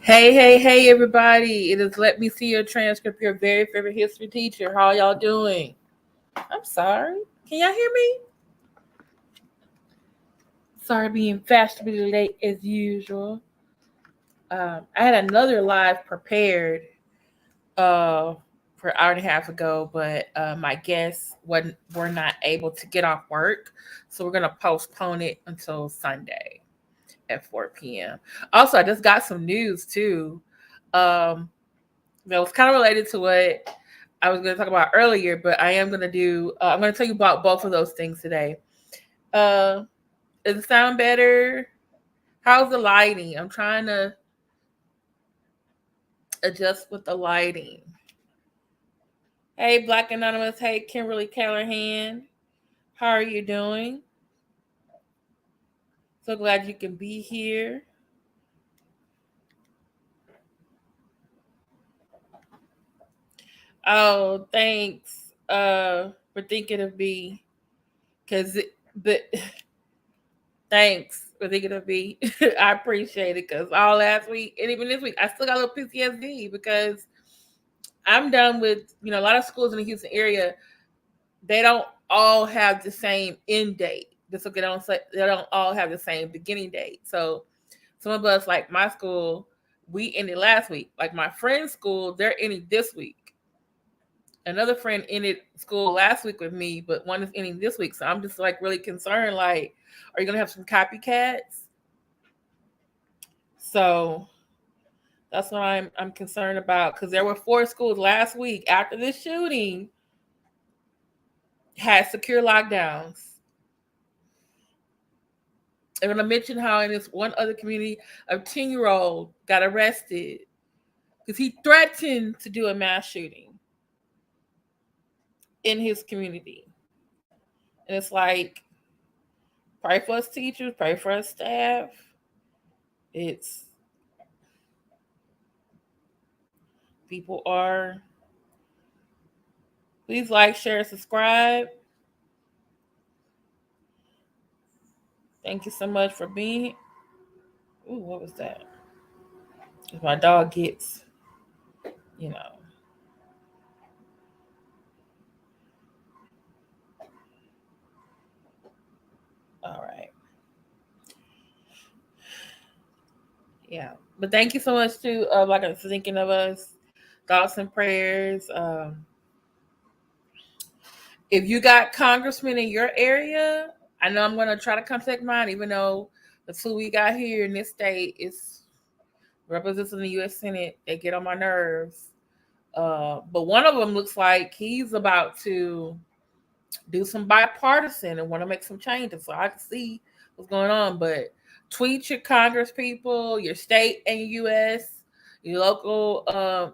Hey, everybody. It is Let Me See Your Transcript, your very favorite history teacher. How y'all doing? I'm sorry. Can y'all hear me? Sorry being fashionably late as usual. I had another live prepared uh, for an hour and a half ago, but my guests were not able to get off work. So we're going to postpone it until Sunday at 4 p.m. Also, I just got some news too. Um, that was kind of related to what I was going to talk about earlier, but I am going to do. I'm going to tell you about both of those things today. Uh, does it sound better? How's the lighting? I'm trying to adjust with the lighting. Hey, Black Anonymous. Hey, Kimberly Callahan. How are you doing? So glad you can be here. Oh, thanks for thinking of me. But thanks for thinking of me. I appreciate it because all last week and even this week, I still got a little PTSD because I'm done with, a lot of schools in the Houston area, they don't all have the same end date. Just so they don't all have the same beginning date. So some of us, like my school, we ended last week. Like my friend's school, they're ending this week. Another friend ended school last week with me, but one is ending this week. So I'm just like really concerned. Like, are you gonna have some copycats? So that's what I'm concerned about because there were 4 schools last week after this shooting had secure lockdowns. I'm gonna mention how in this one other community, a 10-year-old got arrested because he threatened to do a mass shooting in his community. And it's like, pray for us teachers, pray for us staff. It's people are please like, share, subscribe. Thank you so much for being here. Ooh, what was that? If my dog gets, you know. All right. Yeah. But thank you so much to like for thinking of us. Thoughts and prayers. If you got congressmen in your area, I know I'm gonna try to contact mine, even though the 2 we got here in this state is represents in the US Senate. They get on my nerves. But one of them looks like he's about to do some bipartisan and want to make some changes. So I can see what's going on. But tweet your Congress people, your state and US, your local,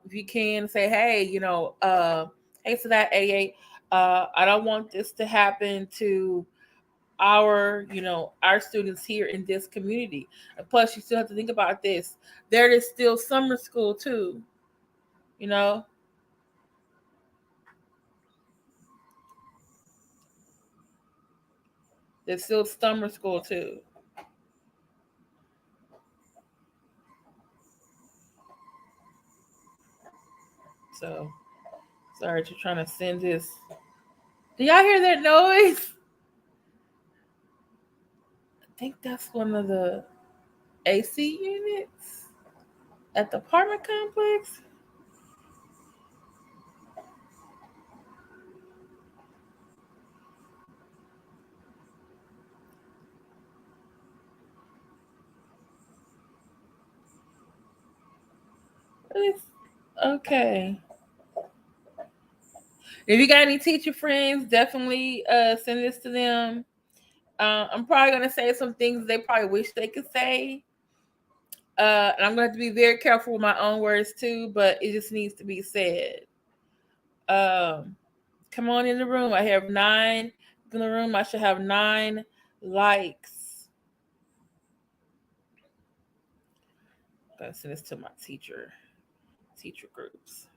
if you can, say, hey, hey to that 88. I don't want this to happen to our students here in this community. And plus, you still have to think about this. There is still summer school too. You know, there's still summer school too. So sorry to trying to send this. Do y'all hear that noise? I think that's one of the AC units at the apartment complex. Okay. If you got any teacher friends, definitely send this to them. I'm probably gonna say some things they probably wish they could say. And I'm gonna have to be very careful with my own words too, but it just needs to be said. Um, Come on in the room. I have 9 in the room. I should have 9 likes. I'm gonna send this to my teacher groups.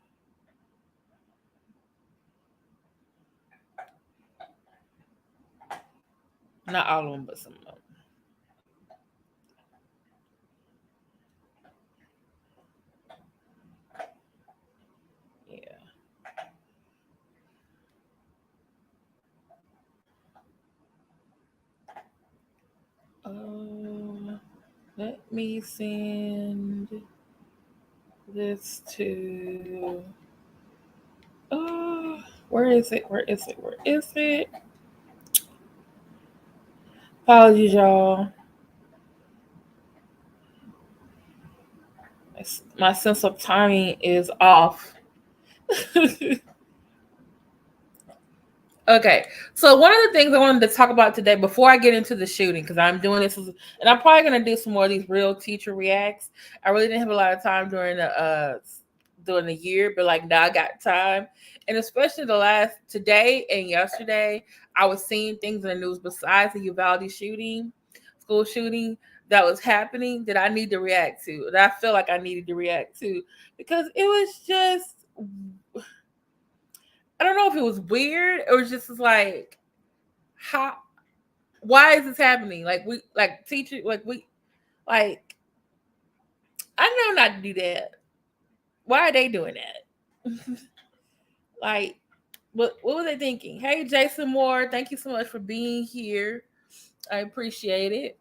Not all of them, but some of them. Let me send this to. Oh, where is it? Where is it? Where is it? Apologies, y'all. My sense of timing is off. Okay, so one of the things I wanted to talk about today before I get into the shooting, because I'm doing this, and I'm probably going to do some more of these real teacher reacts. I really didn't have a lot of time during the year, but like now I got time, and especially the last today and yesterday, I was seeing things in the news besides the Uvalde shooting, school shooting that was happening that I need to react to, that I feel like I needed to react to, because it was just. I don't know if it was weird or just like how why is this happening? Like we like teacher like I know not to do that. Why are they doing that? Like what were they thinking? Hey Jason Moore, thank you so much for being here. I appreciate it.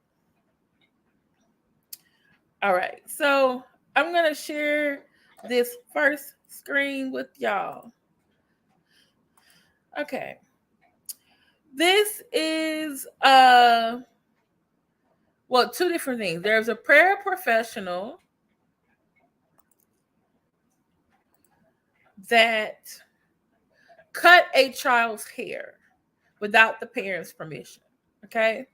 All right. So I'm gonna share this first screen with y'all. Okay. This is two different things. There's a paraprofessional that cut a child's hair without the parents' permission. Okay.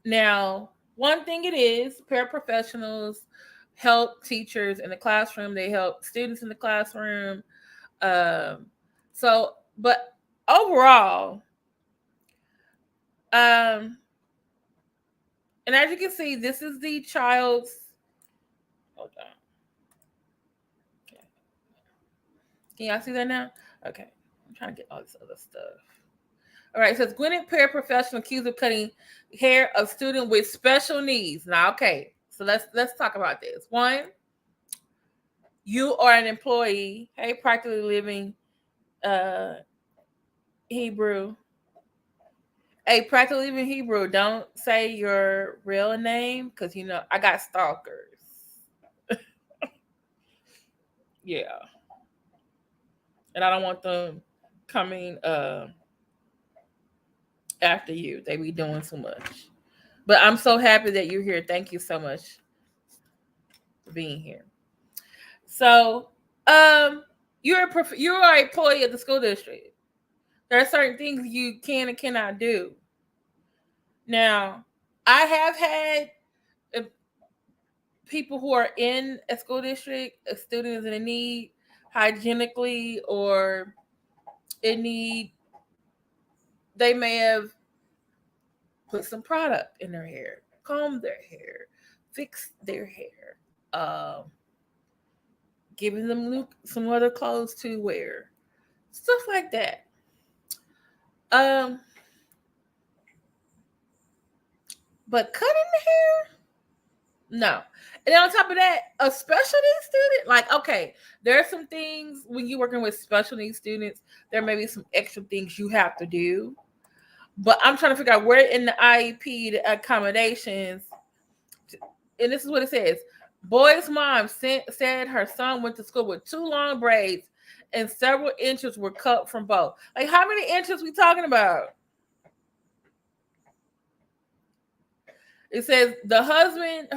Now, one thing it is, paraprofessionals help teachers in the classroom, they help students in the classroom. Um, but overall, and as you can see, this is the child's. Hold on. Okay. Can y'all see that now? Okay. I'm trying to get all this other stuff. All right, so it's Gwyneth paraprofessional accused of cutting hair of student with special needs. Now, okay, so let's talk about this. One, you are an employee. Hey, practically living Hebrew. Hey, practically living Hebrew. Don't say your real name because you know I got stalkers. Yeah, and I don't want them coming after you. They be doing too much. But I'm so happy that you're here. Thank you so much for being here. So, you're an employee of the school district. There are certain things you can and cannot do. Now, I have had people who are in a school district, a student is in need hygienically or in need. They may have put some product in their hair, combed their hair, fixed their hair, giving them some other clothes to wear, stuff like that. Um, but cutting the hair, no. And then on top of that, a special needs student, like, okay, there are some things when you're working with special needs students, there may be some extra things you have to do. But I'm trying to figure out where in the IEP, the accommodations, and this is what it says. Boy's mom said her son went to school with two long braids and several inches were cut from both. Like, how many inches we talking about? It says her husband,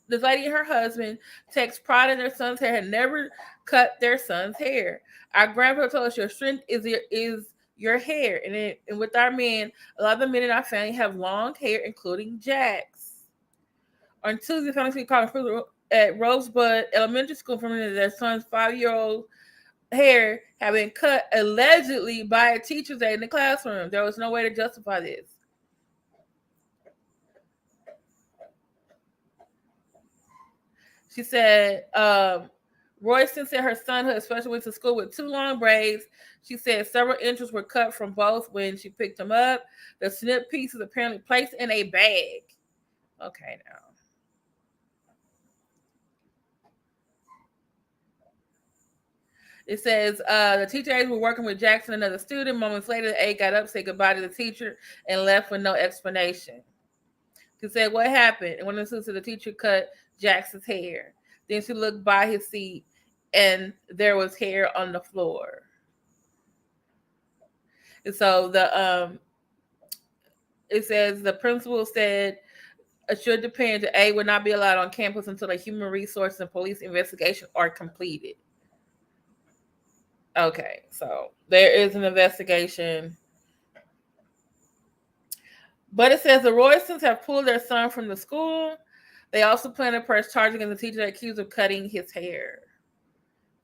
this lady and her husband takes pride in their son's hair and never cut their son's hair. Our grandpa told us your strength is your hair. And with our men, a lot of the men in our family have long hair, including Jack's. On Tuesday, family speak called at Rosebud Elementary School from their son's 5-year-old hair had been cut allegedly by a teacher's aide in the classroom. There was no way to justify this. She said, Royston said her son, who especially went to school with two long braids. She said several inches were cut from both when she picked them up. The snip piece is apparently placed in a bag. Okay, now. It says the teacher aides were working with Jackson, another student. Moments later, the aide got up, said goodbye to the teacher, and left with no explanation. She said, "What happened?" And one of the students said the teacher cut Jackson's hair. Then she looked by his seat, and there was hair on the floor. And so it says the principal said it should depend. A would not be allowed on campus until a human resource and police investigation are completed. Okay, so there is an investigation. But it says the Roystons have pulled their son from the school. They also plan to press charges against the teacher accused of cutting his hair.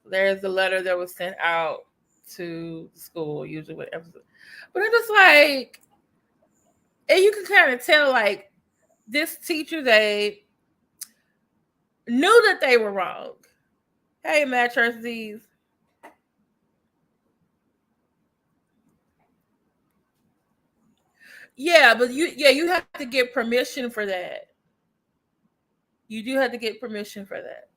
There's the letter that was sent out to the school, usually with emphasis. But I'm just like, and you can kind of tell, like, this teacher, they knew that they were wrong. Hey, Matt Church Z's. Yeah, but you have to get permission for that. You do have to get permission for that.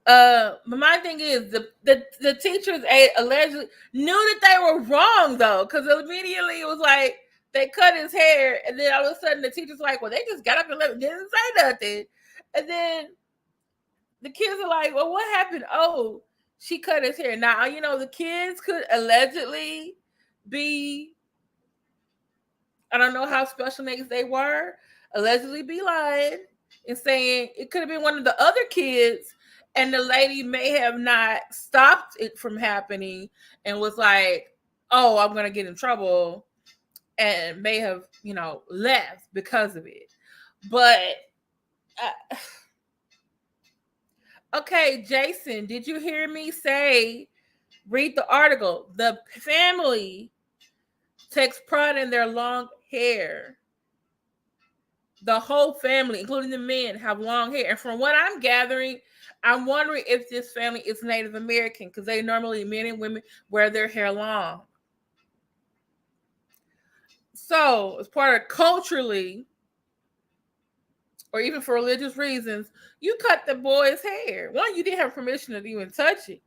But my thing is the teachers allegedly knew that they were wrong though, because immediately it was like they cut his hair, and then all of a sudden the teacher's like, "Well, they just got up and left, didn't say nothing," and then the kids are like, "Well, what happened?" "Oh, she cut his hair." Now the kids could allegedly be, I don't know how special needs they were, allegedly be lying and saying it could have been one of the other kids, and the lady may have not stopped it from happening and was like, "Oh, I'm going to get in trouble," and may have, left because of it. But, okay, Jason, did you hear me say, read the article? The family takes pride in their long hair. The whole family, including the men, have long hair. And from what I'm gathering, I'm wondering if this family is Native American, because they normally, men and women, wear their hair long. So, as part of culturally, or even for religious reasons, you cut the boy's hair. One, you didn't have permission to even touch it.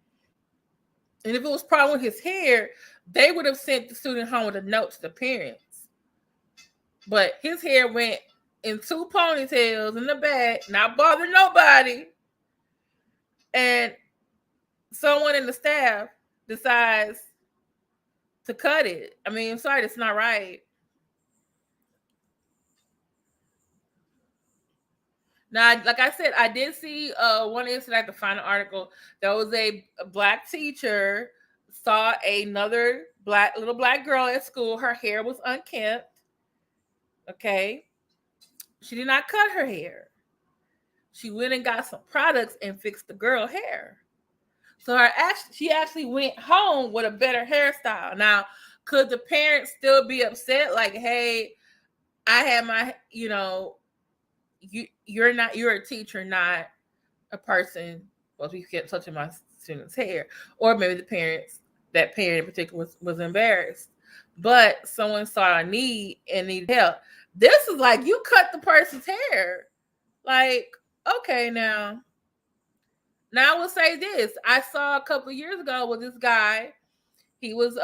And if it was a problem with his hair, they would have sent the student home with a note to the parents. But his hair went in 2 ponytails in the back, not bothering nobody. And someone in the staff decides to cut it. I mean, I'm sorry, that's not right. Now, like I said, I did see one incident at the final article. There was a black teacher saw another little black girl at school. Her hair was unkempt. Okay. She did not cut her hair. She went and got some products and fixed the girl hair. So she actually went home with a better hairstyle. Now, could the parents still be upset? Like, hey, I had my, you're a teacher, not a person. Well, you kept touching my student's hair. Or maybe that parent in particular was embarrassed. But someone saw a need and needed help. This is like, you cut the person's hair. Like, okay, now I will say this. I saw a couple of years ago with this guy. He was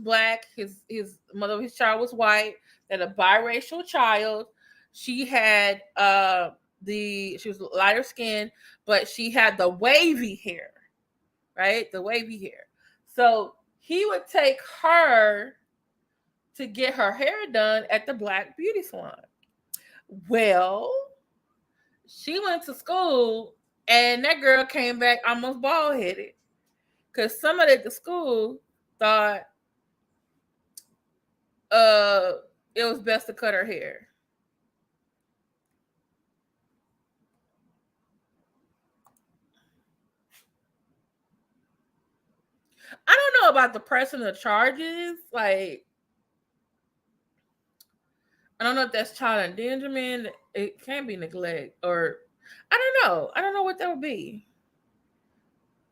black. His mother of his child was white. They had a biracial child. She had she was lighter skinned, but she had the wavy hair, right? The wavy hair. So he would take her to get her hair done at the black beauty salon. Well, she went to school, and that girl came back almost bald headed because somebody at the school thought it was best to cut her hair. I don't know about the pressing of charges. Like, I don't know if that's child endangerment. It can't be neglect, or I don't know. I don't know what that would be.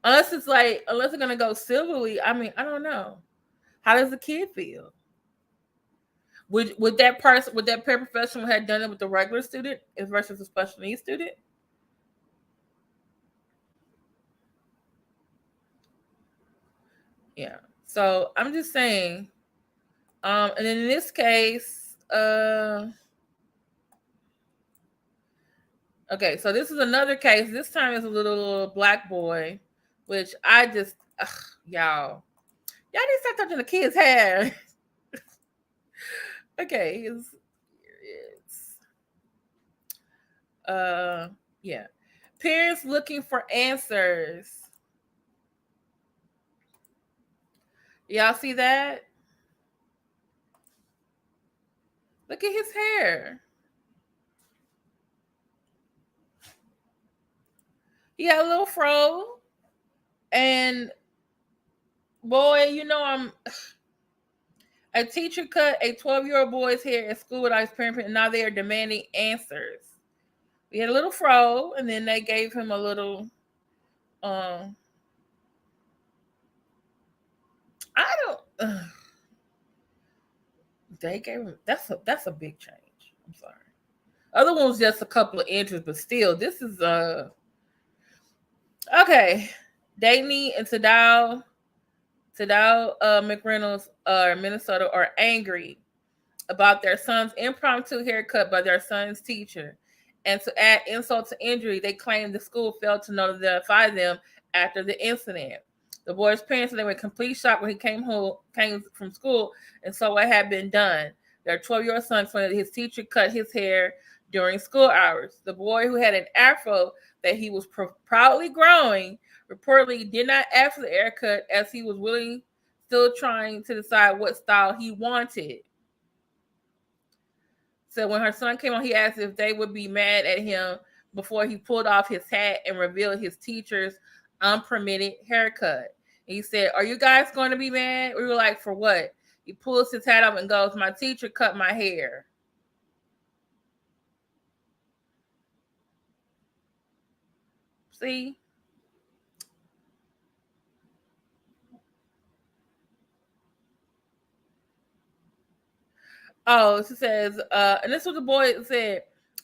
Unless they're gonna go civilly. I mean, I don't know. How does the kid feel? Would that paraprofessional had done it with the regular student versus a special needs student? Yeah. So I'm just saying. And in this case, Okay, so this is another case. This time it's a little black boy, which I just, y'all need to stop touching the kid's hair. Okay, it's yeah. Parents looking for answers. Y'all see that? Look at his hair. He had a little fro, and boy, a teacher cut a 12-year-old boy's hair at school without his parent, and now they are demanding answers. He had a little fro, and then they gave him a little. I don't. They gave him. That's a big change. I'm sorry. Other one was just a couple of inches, but still, this is okay. Dayne and Tadao McReynolds, Minnesota, are angry about their son's impromptu haircut by their son's teacher. And to add insult to injury, they claim the school failed to notify them after the incident. The boy's parents said they were in complete shock when he came from school and saw what had been done. Their 12-year-old son claimed that his teacher cut his hair during school hours. The boy, who had an afro that he was proudly growing, reportedly did not ask for the haircut as he was still trying to decide what style he wanted. So when her son came on, he asked if they would be mad at him before he pulled off his hat and revealed his teacher's unpermitted haircut. And he said, "Are you guys going to be mad?" We were like, "For what?" He pulls his hat off and goes, "My teacher cut my hair." See? Oh, she says, and this is what the boy said.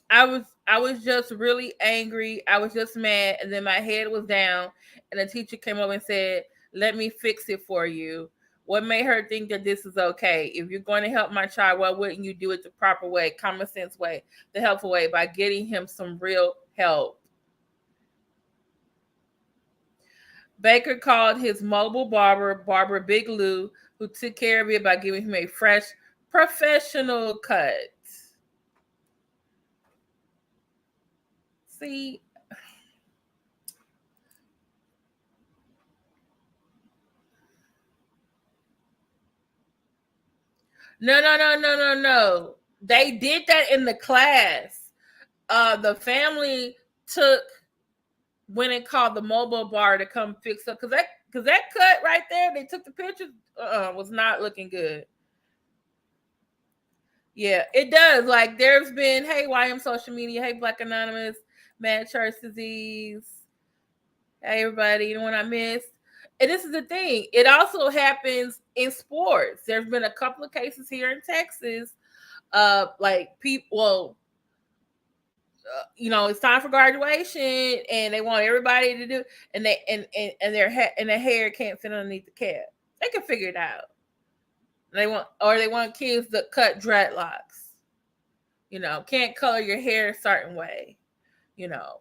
I was just really angry. I was just mad, and then my head was down, and the teacher came over and said, "Let me fix it for you." What made her think that this is okay? If you're going to help my child, why wouldn't you do it the proper way, common sense way, the helpful way, by getting him some real help? Baker called his mobile barber Big Lou, who took care of it by giving him a fresh professional cut. See, no. They did that in the class. The family went and called the mobile bar to come fix up because that cut right there, they took the pictures, was not looking good. Yeah, it does. Like, there's been, hey, YM social media, hey, Black Anonymous, Mad Church Disease, hey, everybody, you know what I missed? And this is the thing. It also happens in sports. There's been a couple of cases here in Texas, like people, it's time for graduation, and they want everybody to do, and their hair can't fit underneath the cap. They can figure it out. They want kids to cut dreadlocks. Can't color your hair a certain way. You know,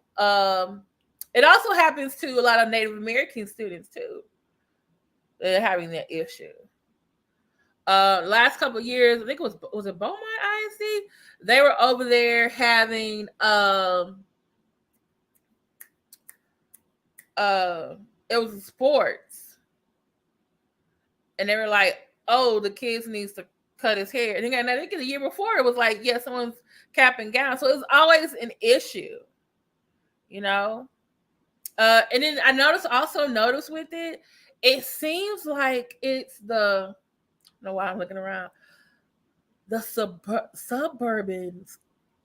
it also happens to a lot of Native American students too. They're having that issue. Last couple of years, I think was it Beaumont ISD? They were over there having it was sports, and they were like, "Oh, the kids needs to cut his hair." And I think the year before it was like, "Yeah, someone's cap and gown." So it's always an issue, you know. And then I noticed with it, it seems like it's the. I don't know why I'm looking around. The suburban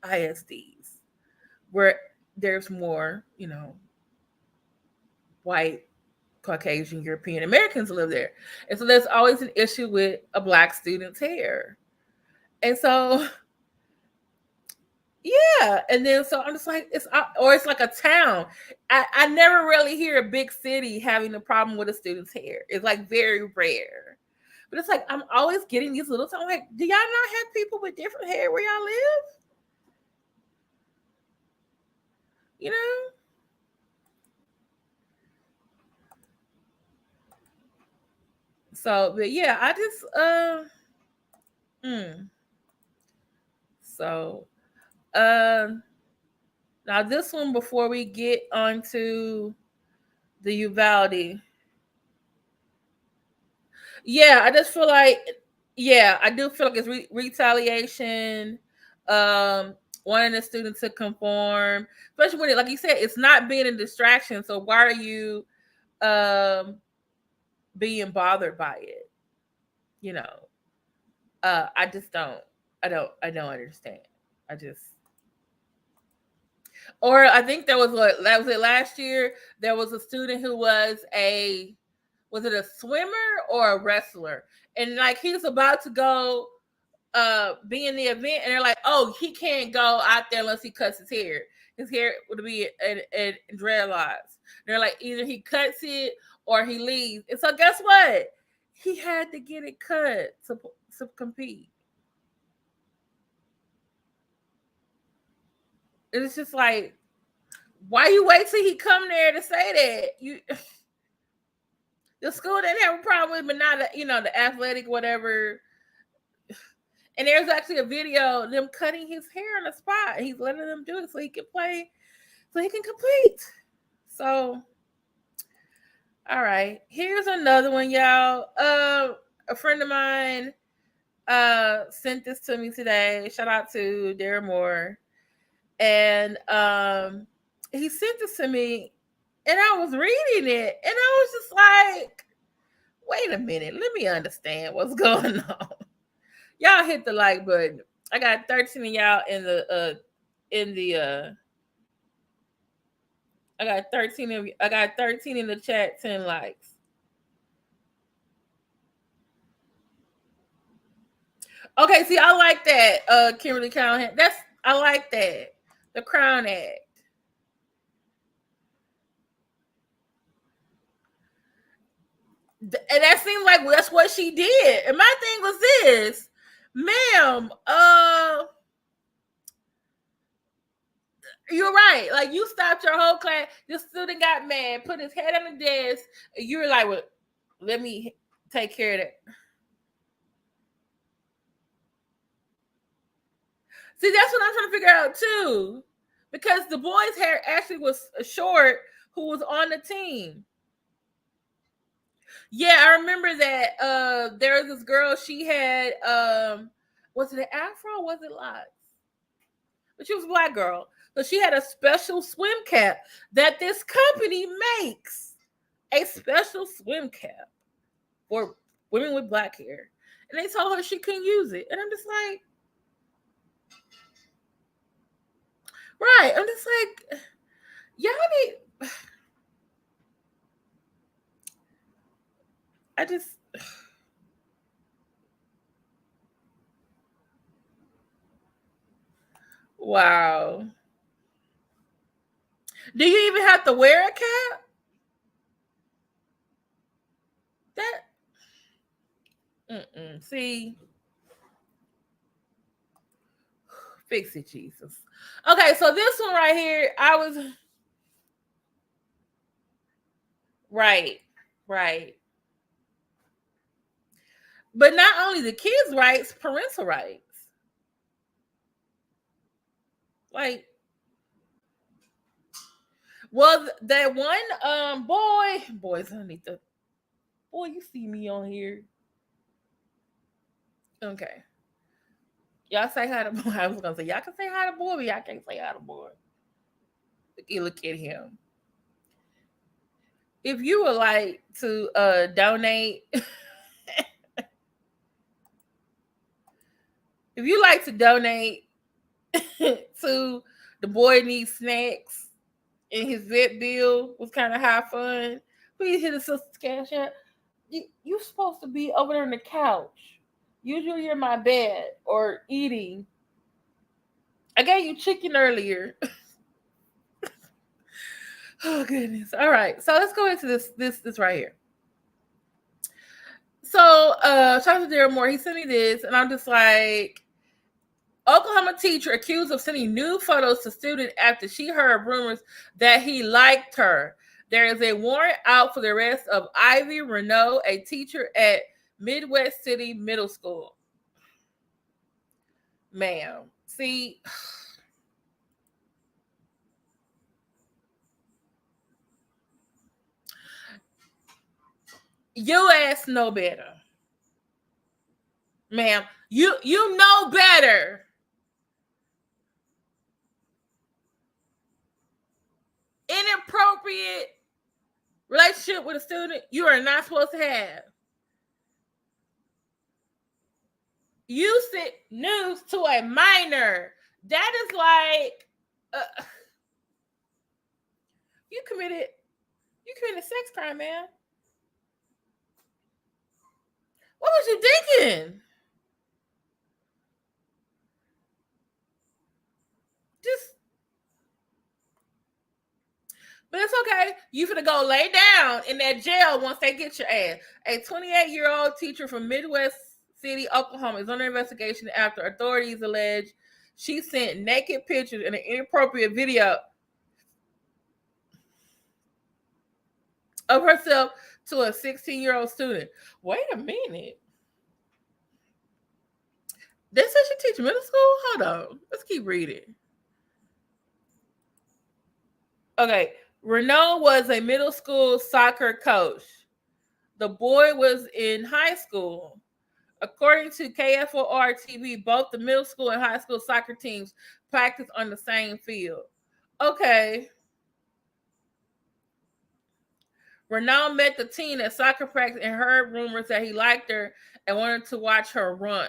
ISDs where there's more, white, Caucasian, European Americans live there. And so there's always an issue with a black student's hair. And so, yeah. And then so I'm just like, it's like a town. I never really hear a big city having a problem with a student's hair. It's like very rare. But it's like, I'm always getting these little, I'm like, do y'all not have people with different hair where y'all live? So, but yeah, I just so now this one before we get onto the Uvalde. Yeah, I just feel like, yeah, I do feel like it's retaliation. Wanting the student to conform, especially when it, like you said, it's not being a distraction. So why are you being bothered by it? You know, I just don't. I don't understand. I just. Or I think there was what that was it last year. There was a student who was it a swimmer or a wrestler, and like he was about to go be in the event, and they're like, oh, he can't go out there unless he cuts his hair. His hair would be in dreadlocks. They're like, either he cuts it or he leaves. And so guess what? He had to get it cut to compete. It's just like, why you wait till he come there to say that? You the school didn't have a problem with, but not the athletic whatever. And there's actually a video of them cutting his hair on the spot. He's letting them do it so he can play, so he can complete. So, all right. Here's another one, y'all. A friend of mine sent this to me today. Shout out to Darren Moore. And he sent this to me, and I was reading it, and I was just like, wait a minute, let me understand what's going on. Y'all hit the like button. I got 13 of y'all I got 13 in the chat, 10 likes. Okay, see, I like that, Kimberly Callahan. I like that. The Crown Act. And that seems like that's what she did. And my thing was this, ma'am, you're right. Like, you stopped your whole class. The student got mad, put his head on the desk, and you were like, well, let me take care of that. See, that's what I'm trying to figure out too. Because the boy's hair actually was short who was on the team. Yeah, I remember that there was this girl, she had was it an afro? Was it locks? But she was a black girl. So she had a special swim cap that this company makes. A special swim cap for women with black hair. And they told her she couldn't use it. And I'm just like, right. I'm just like, y'all need. I just. Wow. Do you even have to wear a cap? That. See. Fix it, Jesus. Okay, so this one right here, I was. Right. Right. But not only the kids' rights, parental rights. Like, well, that one boys underneath the boy, you see me on here. Okay. Y'all say hi to boy. I was gonna say y'all can say hi to boy, but y'all can't say hi to boy. You look at him. If you would like to donate, if you like to donate to the boy needs snacks and his vet bill was kind of high fun, please hit the sister's cash app. You're supposed to be over there on the couch. Usually you're in my bed or eating. I gave you chicken earlier. Oh goodness. All right. So let's go into this right here. So shout out to Darren Moore. He sent me this, and I'm just like, Oklahoma teacher accused of sending nude photos to student after she heard rumors that he liked her. There is a warrant out for the arrest of Ivy Renault, a teacher at Midwest City Middle School. Ma'am, see, you ass know better. Ma'am, you know better. Inappropriate relationship with a student you are not supposed to have. You sent nudes to a minor. That is like you committed a sex crime, man. What was you thinking? But it's okay. You finna go lay down in that jail once they get your ass. A 28-year-old teacher from Midwest City, Oklahoma is under investigation after authorities allege she sent naked pictures and an inappropriate video of herself to a 16-year-old student. Wait a minute. They said she teach middle school? Hold on. Let's keep reading. Okay. Renault was a middle school soccer coach. The boy was in high school. According to KFOR TV, both the middle school and high school soccer teams practice on the same field. Okay. Renault met the teen at soccer practice and heard rumors that he liked her and wanted to watch her run.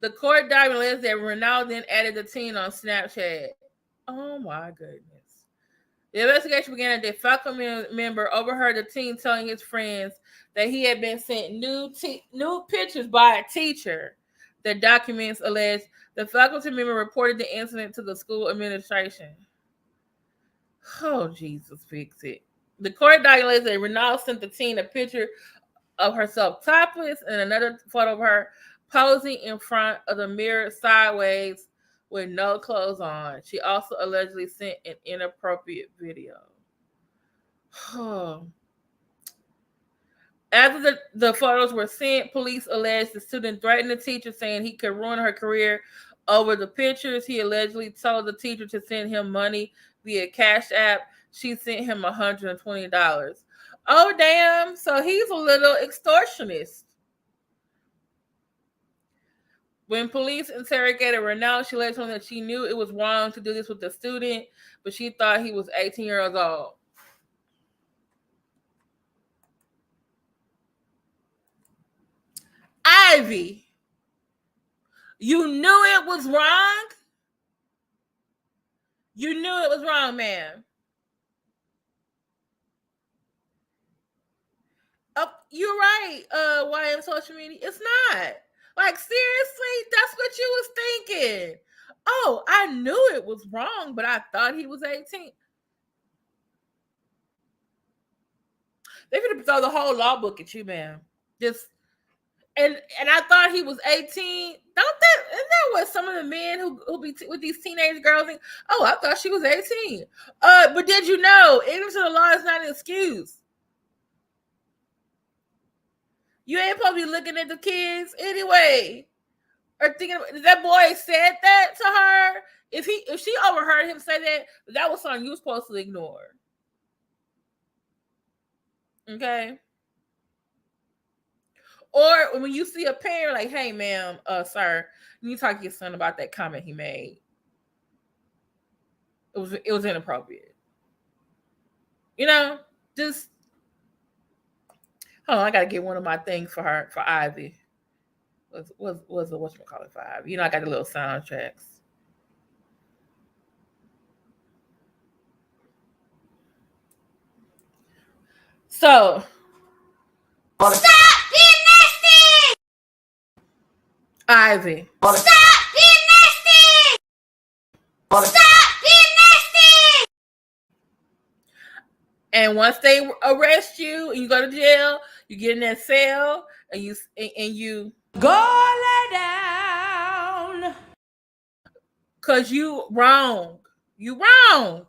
The court document alleges that Renault then added the teen on Snapchat. Oh my goodness. The investigation began after a faculty member overheard the teen telling his friends that he had been sent nude pictures by a teacher. The documents allege the faculty member reported the incident to the school administration. Oh, Jesus, fix it. The court document alleges that Renault sent the teen a picture of herself topless and another photo of her posing in front of the mirror sideways with no clothes on. She also allegedly sent an inappropriate video. After the photos were sent, police alleged the student threatened the teacher, saying he could ruin her career over the pictures. He allegedly told the teacher to send him money via Cash App. She sent him $120. Oh, damn. So he's a little extortionist. When police interrogated Renault, she let them know that she knew it was wrong to do this with the student, but she thought he was 18 years old. Ivy, you knew it was wrong? You knew it was wrong, man. Oh, you're right, YM social media. It's not. Like, seriously, that's what you was thinking. Oh, I knew it was wrong, but I thought he was 18. They could throw the whole law book at you, man. Just and I thought he was 18. Isn't that what some of the men who be with these teenage girls think? Oh, I thought she was 18. But did you know, ignorance of the law is not an excuse. You ain't supposed to be looking at the kids anyway. Or thinking that boy said that to her. If she overheard him say that was something you were supposed to ignore. Okay. Or when you see a parent like, hey, ma'am, sir, you need to talk to your son about that comment he made. It was inappropriate. You know, just hold on, I gotta get one of my things for her, for Ivy. Was the whatchamacallit for Ivy? You know, I got the little soundtracks. So stop being nasty! Ivy. Stop being nasty! Stop being nasty! And once they arrest you and you go to jail, you get in that cell and you go lay down. Cause you wrong. You wrong.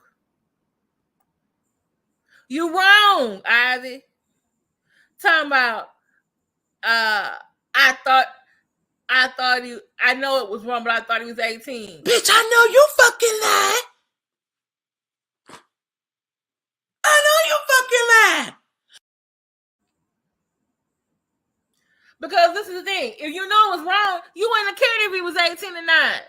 You wrong, Ivy. Talking about I thought I know it was wrong, but I thought he was 18. Bitch, I know you fucking lied. I know you fucking lied. Because this is the thing. If you know it was wrong, you wouldn't have cared if he was 18 or not.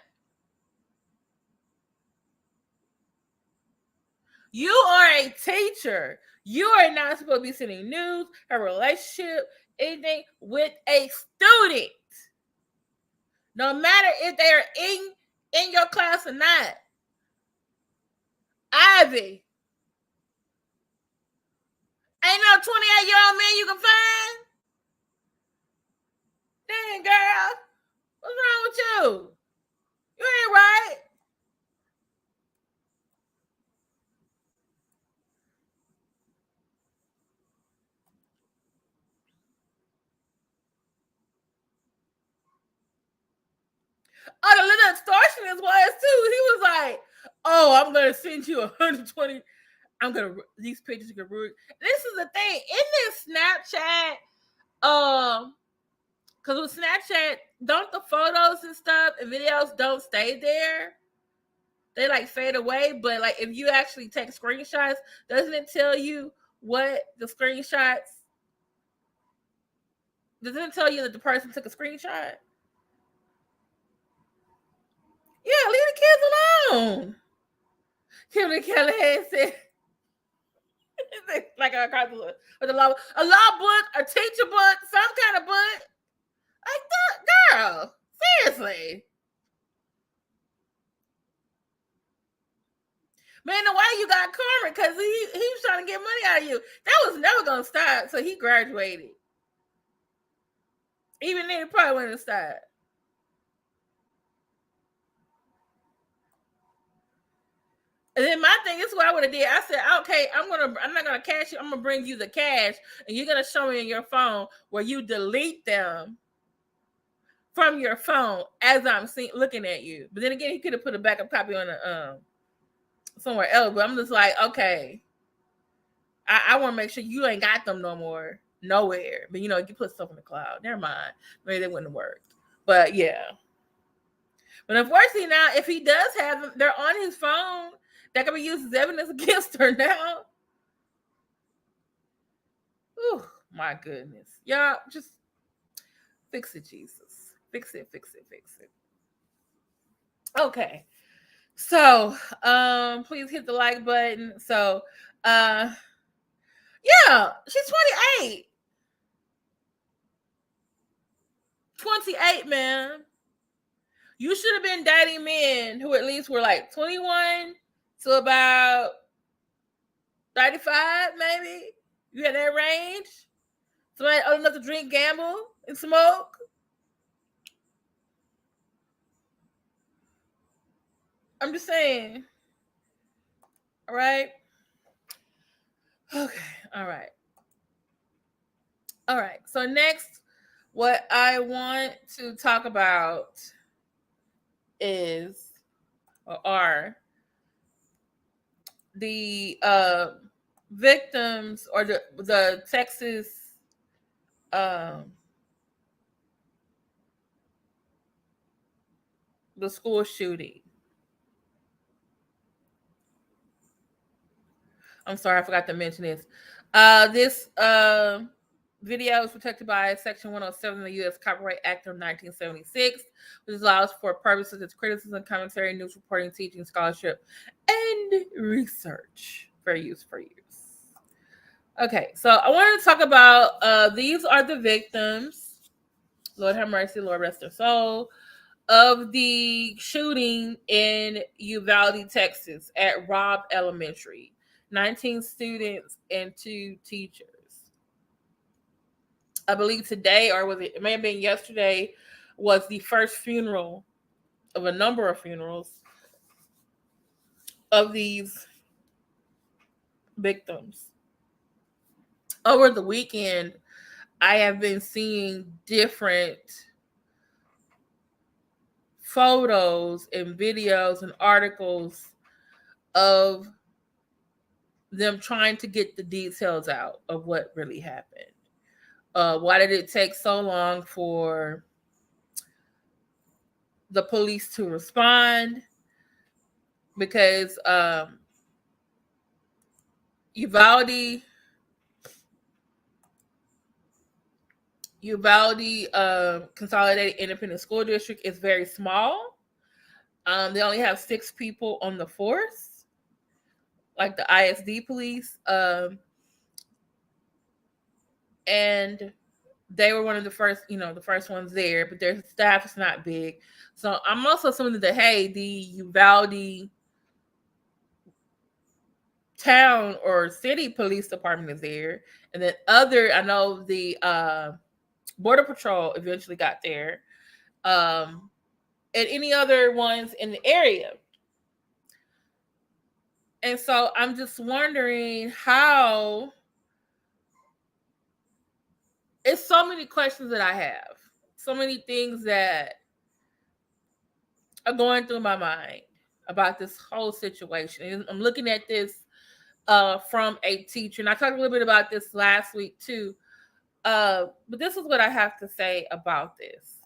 You are a teacher. You are not supposed to be sending news, a relationship, anything with a student. No matter if they are in your class or not. Ivy. Ain't no 28-year-old man you can find. Dang, girl. What's wrong with you? You ain't right. Oh, the little extortionist was too. He was like, "Oh, I'm gonna send you 120. These pictures can ruin." This is the thing in this Snapchat, because with Snapchat, don't the photos and stuff and videos don't stay there? They like fade away. But like if you actually take screenshots, doesn't it tell you what the screenshots? Doesn't it tell you that the person took a screenshot? Yeah, leave the kids alone. Kimberly Callahan said, like a law book, a teacher book, some kind of book. Like that, girl, seriously. Man, the way you got karma, because he was trying to get money out of you. That was never gonna stop. So he graduated. Even then, it probably wouldn't stop. And then my thing, this is what I would have did. I said, okay, I'm not gonna cash you. I'm gonna bring you the cash, and you're gonna show me in your phone where you delete them from your phone as I'm looking at you. But then again, he could have put a backup copy on the somewhere else. But I'm just like, okay, I want to make sure you ain't got them no more nowhere. But you know, you put stuff in the cloud. Never mind. Maybe they wouldn't have worked. But yeah. But unfortunately now, if he does have them, they're on his phone. That can be used as evidence against her now. Oh my goodness. Y'all just fix it, Jesus. Fix it. Okay. So please hit the like button. So yeah, she's 28. 28, man. You should have been dating men who at least were like 21 to about 35, maybe. You had that range. Somebody old enough to drink, gamble, and smoke. I'm just saying. All right. Okay. All right. All right. So next, what I want to talk about is or are the victims or the Texas the school shooting. I'm sorry, I forgot to mention this. This video is protected by Section 107 of the U.S. Copyright Act of 1976, which allows for purposes of criticism, commentary, news reporting, teaching, scholarship, and research. Fair use. Okay, so I wanted to talk about these are the victims. Lord have mercy, Lord rest their soul. Of the shooting in Uvalde, Texas at Robb Elementary. 19 students and 2 teachers. I believe today, or it may have been yesterday, was the first funeral of a number of funerals of these victims. Over the weekend, I have been seeing different photos and videos and articles of them trying to get the details out of what really happened. Why did it take so long for the police to respond? Because Uvalde Consolidated Independent School District is very small. They only have 6 people on the force, like the ISD police. And they were one of the first ones there, but their staff is not big. So I'm also assuming that, hey, the Uvalde town or city police department is there. And then I know the Border Patrol eventually got there. And any other ones in the area. And so I'm just wondering how. It's so many questions that I have. So many things that are going through my mind about this whole situation. And I'm looking at this from a teacher. And I talked a little bit about this last week too. But this is what I have to say about this.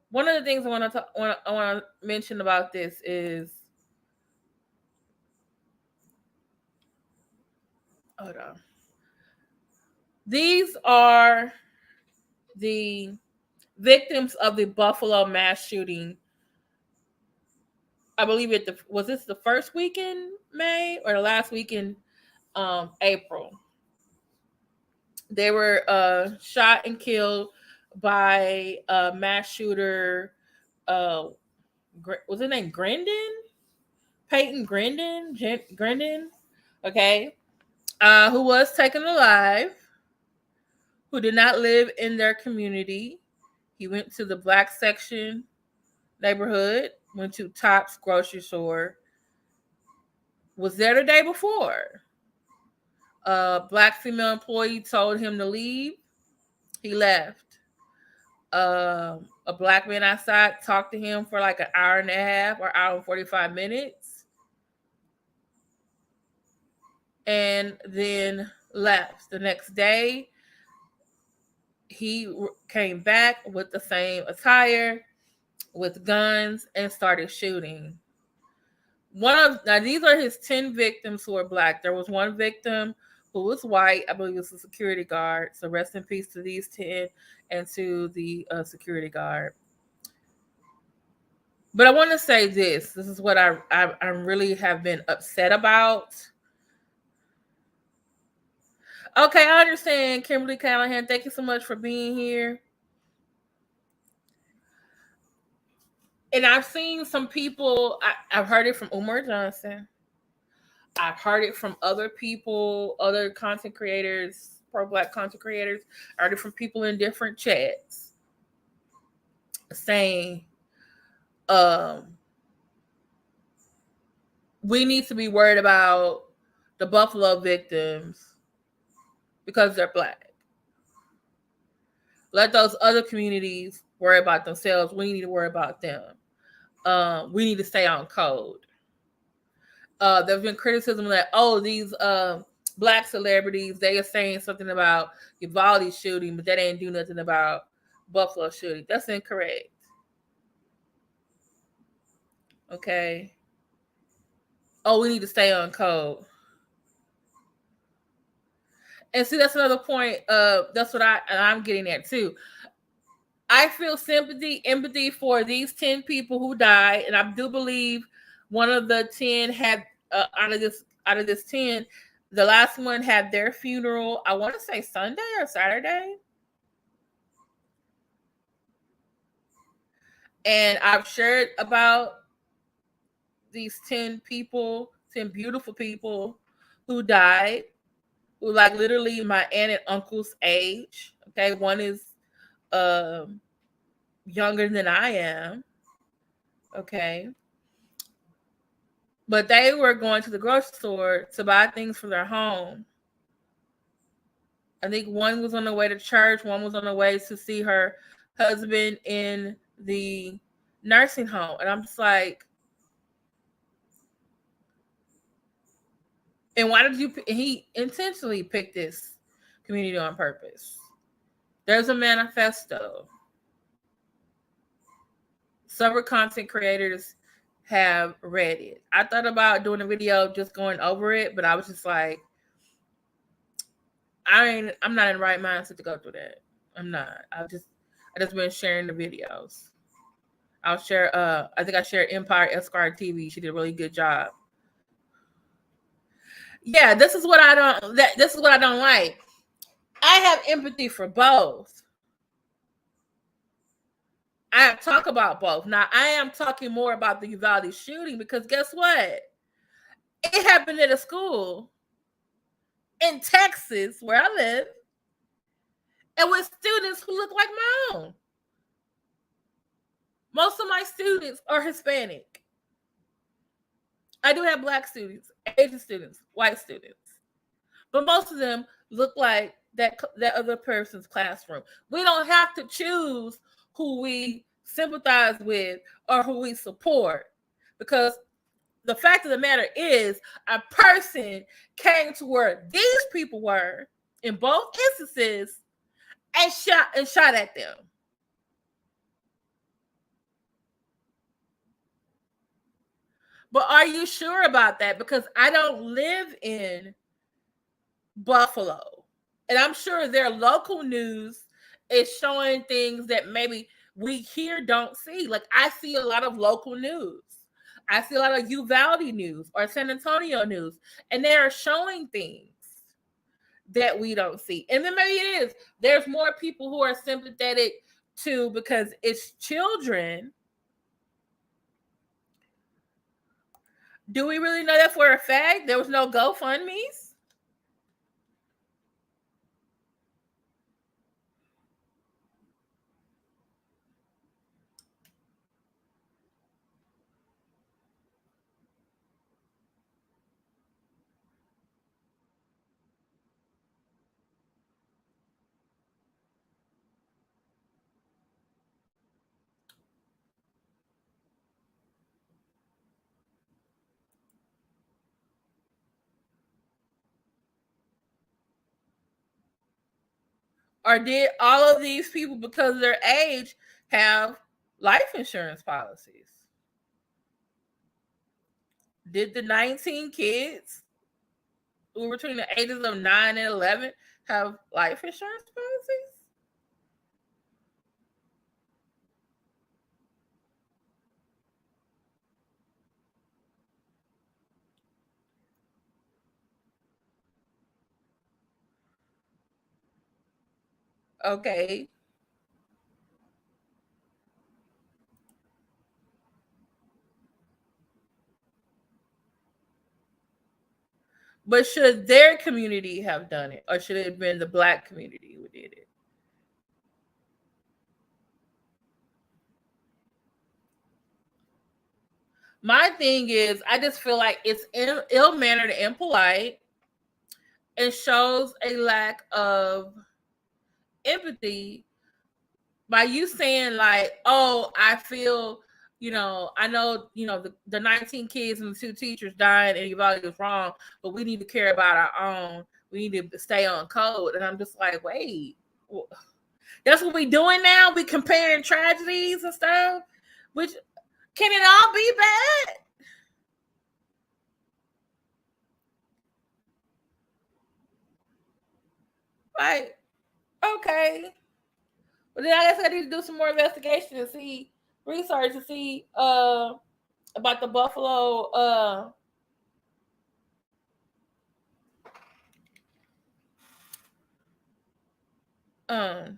One of the things I want to mention about this is, hold on. These are the victims of the Buffalo mass shooting. I believe was this the first week in May or the last week in April? They were shot and killed by a mass shooter. Was his name Grendon? Peyton Grendon? Grendon? Okay. Who was taken alive, who did not live in their community. He went to the black section neighborhood, went to Tops grocery store, was there the day before. A black female employee told him to leave. He left. A black man outside talked to him for like an hour and a half or hour and 45 minutes. And then left. The next day, he came back with the same attire, with guns, and started shooting. Now these are his 10 victims who are black. There was one victim who was white. I believe it was a security guard. So rest in peace to these 10 and to the security guard. But I want to say this. This is what I really have been upset about. Okay, I understand, Kimberly Callahan. Thank you so much for being here. And I've seen some people, I've heard it from Umar Johnson. I've heard it from other people, other content creators, pro-black content creators. I heard it from people in different chats saying, we need to be worried about the Buffalo victims because they're black. Let those other communities worry about themselves. We need to worry about them. We need to stay on code. There's been criticism that, these black celebrities, they are saying something about Uvalde shooting, but they didn't do nothing about Buffalo shooting. That's incorrect. Okay. We need to stay on code. And see, that's another point. That's what I'm getting at too. I feel empathy for these 10 people who died, and I do believe one of the 10 had out of this 10, the last one had their funeral. I want to say Sunday or Saturday, and I've shared about these 10 people, 10 beautiful people who died, who like literally my aunt and uncle's age. Okay, one is younger than I am. Okay. But they were going to the grocery store to buy things for their home. I think one was on the way to church, one was on the way to see her husband in the nursing home. And I'm just like, And why did you? He intentionally picked this community on purpose. There's a manifesto. Several content creators have read it. I thought about doing a video just going over it, but I was just like, I'm not in the right mindset to go through that. I'm not. I just been sharing the videos. I'll share I think I shared Empire Esquire TV. She did a really good job. Yeah, this is what I don't like. I have empathy for both. I talk about both. Now I am talking more about the Uvalde shooting because guess what? It happened at a school in Texas where I live, and with students who look like my own. Most of my students are Hispanic. I do have black students, Asian students, white students, but most of them look like that other person's classroom. We don't have to choose who we sympathize with or who we support, because the fact of the matter is a person came to where these people were in both instances and shot at them. But are you sure about that? Because I don't live in Buffalo. And I'm sure their local news is showing things that maybe we here don't see. Like I see a lot of local news. I see a lot of Uvalde news or San Antonio news, and they are showing things that we don't see. And then maybe it is. There's more people who are sympathetic to because it's children. Do we really know that for a fact? There was no GoFundMe's? Or did all of these people, because of their age, have life insurance policies? Did the 19 kids who were between the ages of 9 and 11 have life insurance policies? Okay. But should their community have done it? Or should it have been the black community who did it? My thing is, I just feel like it's ill mannered and impolite and shows a lack of empathy by you saying like, oh, I feel, I know, the 19 kids and the 2 teachers died and Uvalde was wrong, but we need to care about our own. We need to stay on code. And I'm just like, wait, that's what we doing now? We comparing tragedies and stuff? Which, can it all be bad? Like, okay. But then I guess I need to do some more investigation to see, research to see about the Buffalo um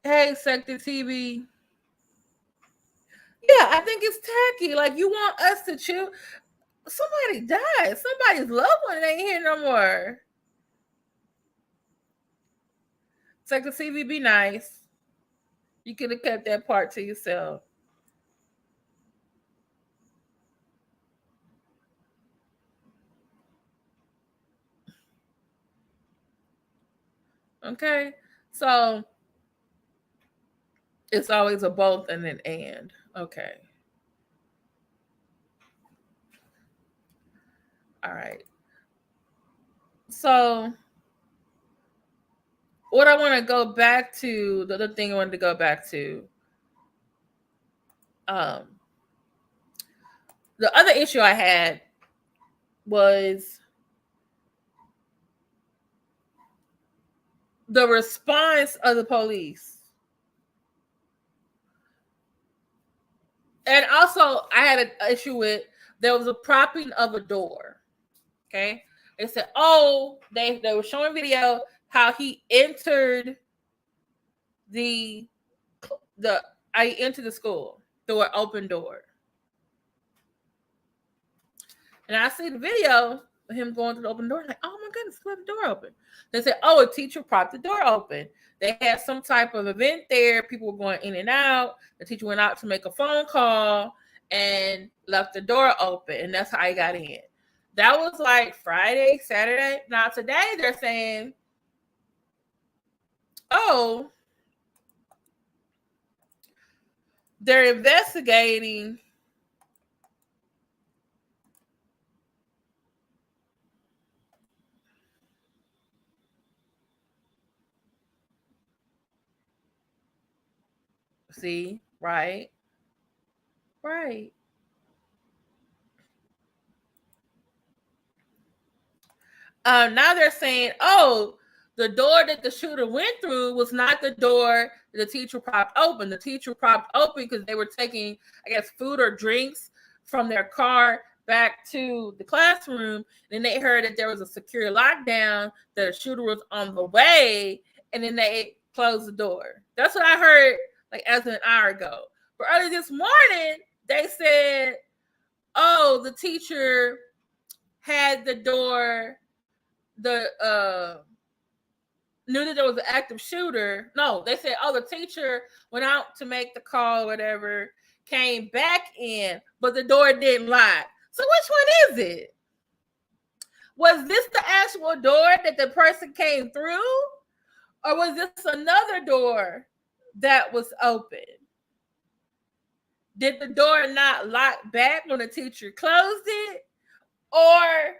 hey, Sector TV. Yeah, I think it's tacky. Like, you want us to choose. Somebody died. Somebody's loved one ain't here no more. Sector TV, be nice. You could have kept that part to yourself. Okay, so it's always a both and an and. Okay, all right. So what I want to go back to, the other thing I wanted to go back to, um, the other issue I had was the response of the police. And also, I had an issue with, there was a propping of a door. Okay, they said, oh, they were showing video how he entered the I entered the school through an open door, and I see the video of him going through the open door. Like, oh my goodness, who left the door open? They said, oh, a teacher propped the door open. They had some type of event there. People were going in and out. The teacher went out to make a phone call and left the door open, and that's how he got in. That was like Friday, Saturday. Now today they're saying, oh, they're investigating see, right, right. Now they're saying, oh, the door that the shooter went through was not the door the teacher propped open. The teacher propped open because they were taking, I guess, food or drinks from their car back to the classroom. And they heard that there was a secure lockdown, that a shooter was on the way, and then they closed the door. That's what I heard like as an hour ago. But early this morning, they said, oh, the teacher had the door, knew that there was an active shooter. No, they said, oh, the teacher went out to make the call or whatever, came back in, but the door didn't lock. So which one is it? Was this the actual door that the person came through? Or was this another door that was open? Did the door not lock back when the teacher closed it? Or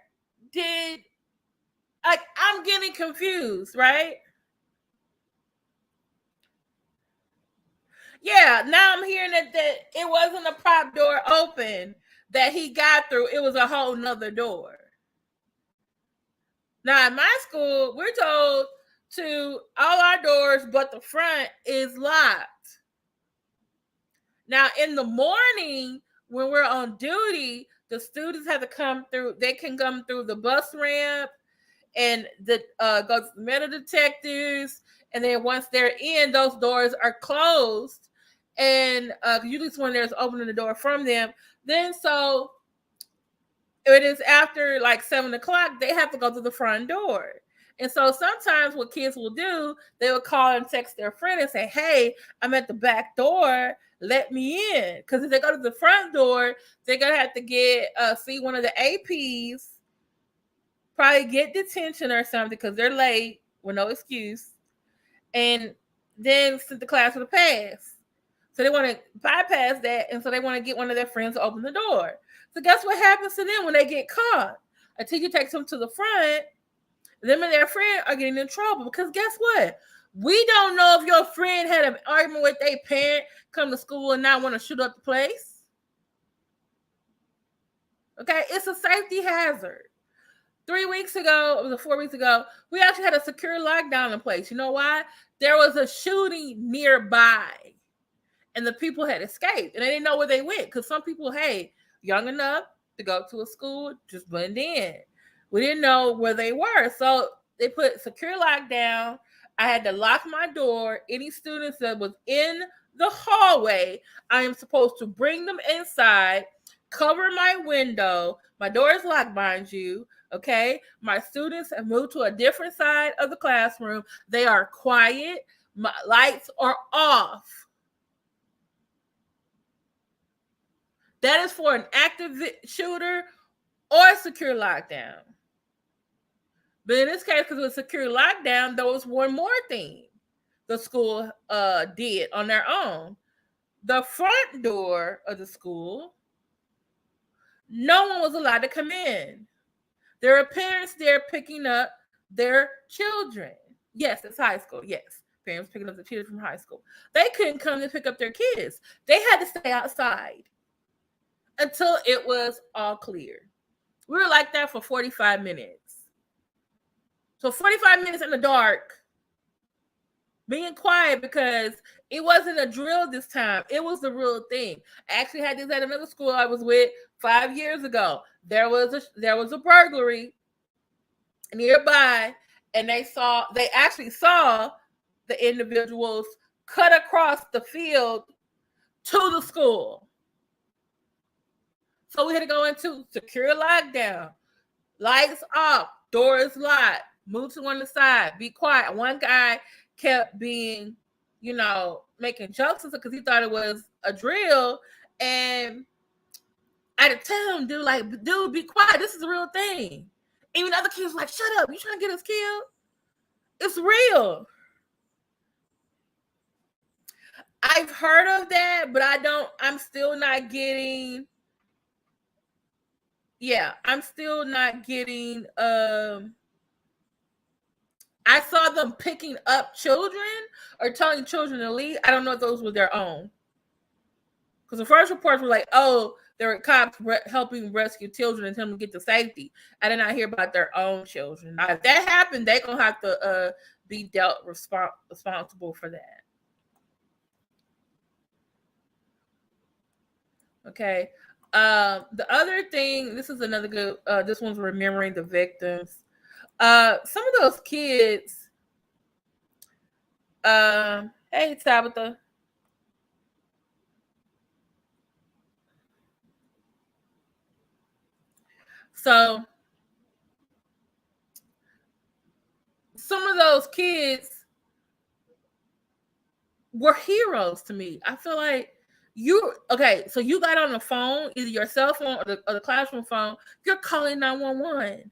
did, like, I'm getting confused, right? Yeah, now I'm hearing that it wasn't a prop door open that he got through. It was a whole nother door. Now, in my school, we're told to all our doors but the front is locked. Now, in the morning, when we're on duty, the students have to come through. They can come through the bus ramp and the go to the metal detectors. And then once they're in, those doors are closed. And usually when there's opening the door from them, then so it is after like 7:00, they have to go to the front door. And so sometimes what kids will do, they will call and text their friend and say, hey, I'm at the back door, let me in. Because if they go to the front door, they're going to have to get see one of the APs, probably get detention or something because they're late with no excuse, and then send the class with a pass. So they want to bypass that, and so they want to get one of their friends to open the door. So guess what happens to them when they get caught? A teacher takes them to the front. Them and their friend are getting in trouble because guess what? We don't know if your friend had an argument with their parent, come to school and not want to shoot up the place. Okay, it's a safety hazard. 3 weeks ago, it was 4 weeks ago, we actually had a secure lockdown in place. You know why? There was a shooting nearby. And the people had escaped, and they didn't know where they went because some people, hey, young enough to go to a school, just blend in. We didn't know where they were, so they put secure lockdown. I had to lock my door. Any students that was in the hallway, I am supposed to bring them inside, cover my window. My door is locked, mind you. Okay, my students have moved to a different side of the classroom. They are quiet. My lights are off. That is for an active shooter or secure lockdown. But in this case, because it was secure lockdown, there was one more thing the school did on their own. The front door of the school, no one was allowed to come in. There were parents there picking up their children. Yes, it's high school. Yes, parents picking up the children from high school. They couldn't come to pick up their kids. They had to stay outside until it was all clear. We were like that for 45 minutes. So 45 minutes in the dark, being quiet because it wasn't a drill this time. It was the real thing. I actually had this at another school I was with 5 years ago. There was a burglary nearby, and they actually saw the individuals cut across the field to the school. So we had to go into secure lockdown, lights off, doors locked, move to one side, be quiet. One guy kept being, making jokes because he thought it was a drill, and I had to tell him, dude, be quiet. This is a real thing. Even other kids were like, shut up. You trying to get us killed? It's real. I've heard of that, but I'm still not getting. Yeah, I'm still not getting. I saw them picking up children or telling children to leave. I don't know if those were their own. Because the first reports were like, oh, there were cops helping rescue children and tell them to get to safety. I did not hear about their own children. Now, if that happened, they're going to have to be dealt responsible for that. Okay. The other thing, this is another good, this one's remembering the victims. Some of those kids, hey, Tabitha. So some of those kids were heroes to me. I feel like so you got on the phone, either your cell phone or the classroom phone, you're calling 911.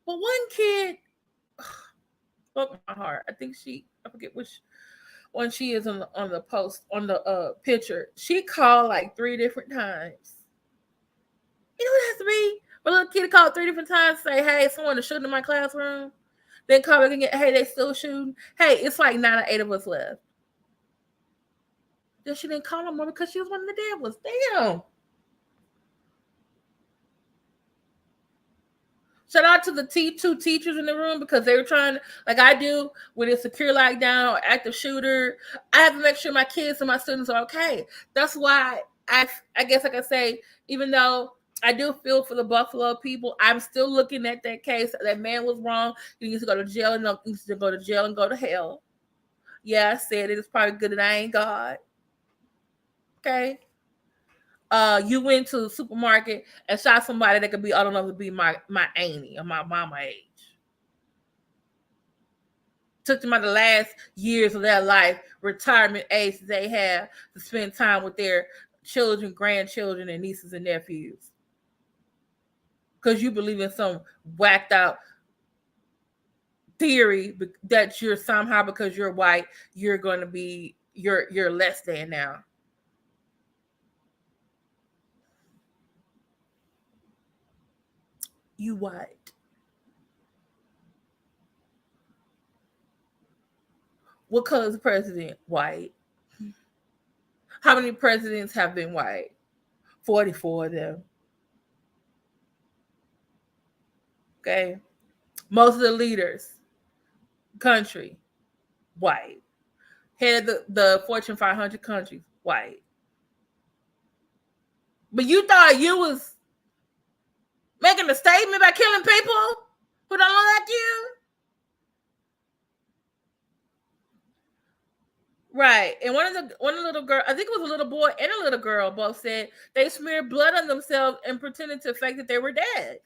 But one kid broke my heart. I forget which one she is on the post, on the picture. She called like 3 different times. You know what it has to be? A little kid called 3 different times, say, hey, someone is shooting in my classroom. Then call back and get, hey, they still shooting. Hey, it's like 9 or 8 of us left. Then she didn't call no more because she was one of the dead ones. Damn. Shout out to the T2 teachers in the room because they were trying, like I do, when it's secure lockdown or active shooter, I have to make sure my kids and my students are okay. That's why I guess I can say, even though I do feel for the Buffalo people, I'm still looking at that case. That man was wrong. He needs to go to jail and he needs to go to jail and go to hell. Yeah, I said it. It's probably good that I ain't God. Okay. You went to the supermarket and shot somebody that could be, I don't know, to be my auntie or my mama age. Took them out the last years of their life, retirement age they have, to spend time with their children, grandchildren, and nieces and nephews. Because you believe in some whacked out theory that you're somehow, because you're white, you're going to be, you're less than now. You white. What color is the president? White. How many presidents have been white? 44 of them. Okay. Most of the leaders, country, white. Head of the Fortune 500 countries, white. But you thought you was making a statement by killing people who don't look like you? Right. And one of the little girl, I think it was a little boy and a little girl, both said they smeared blood on themselves and pretended to fake that they were dead.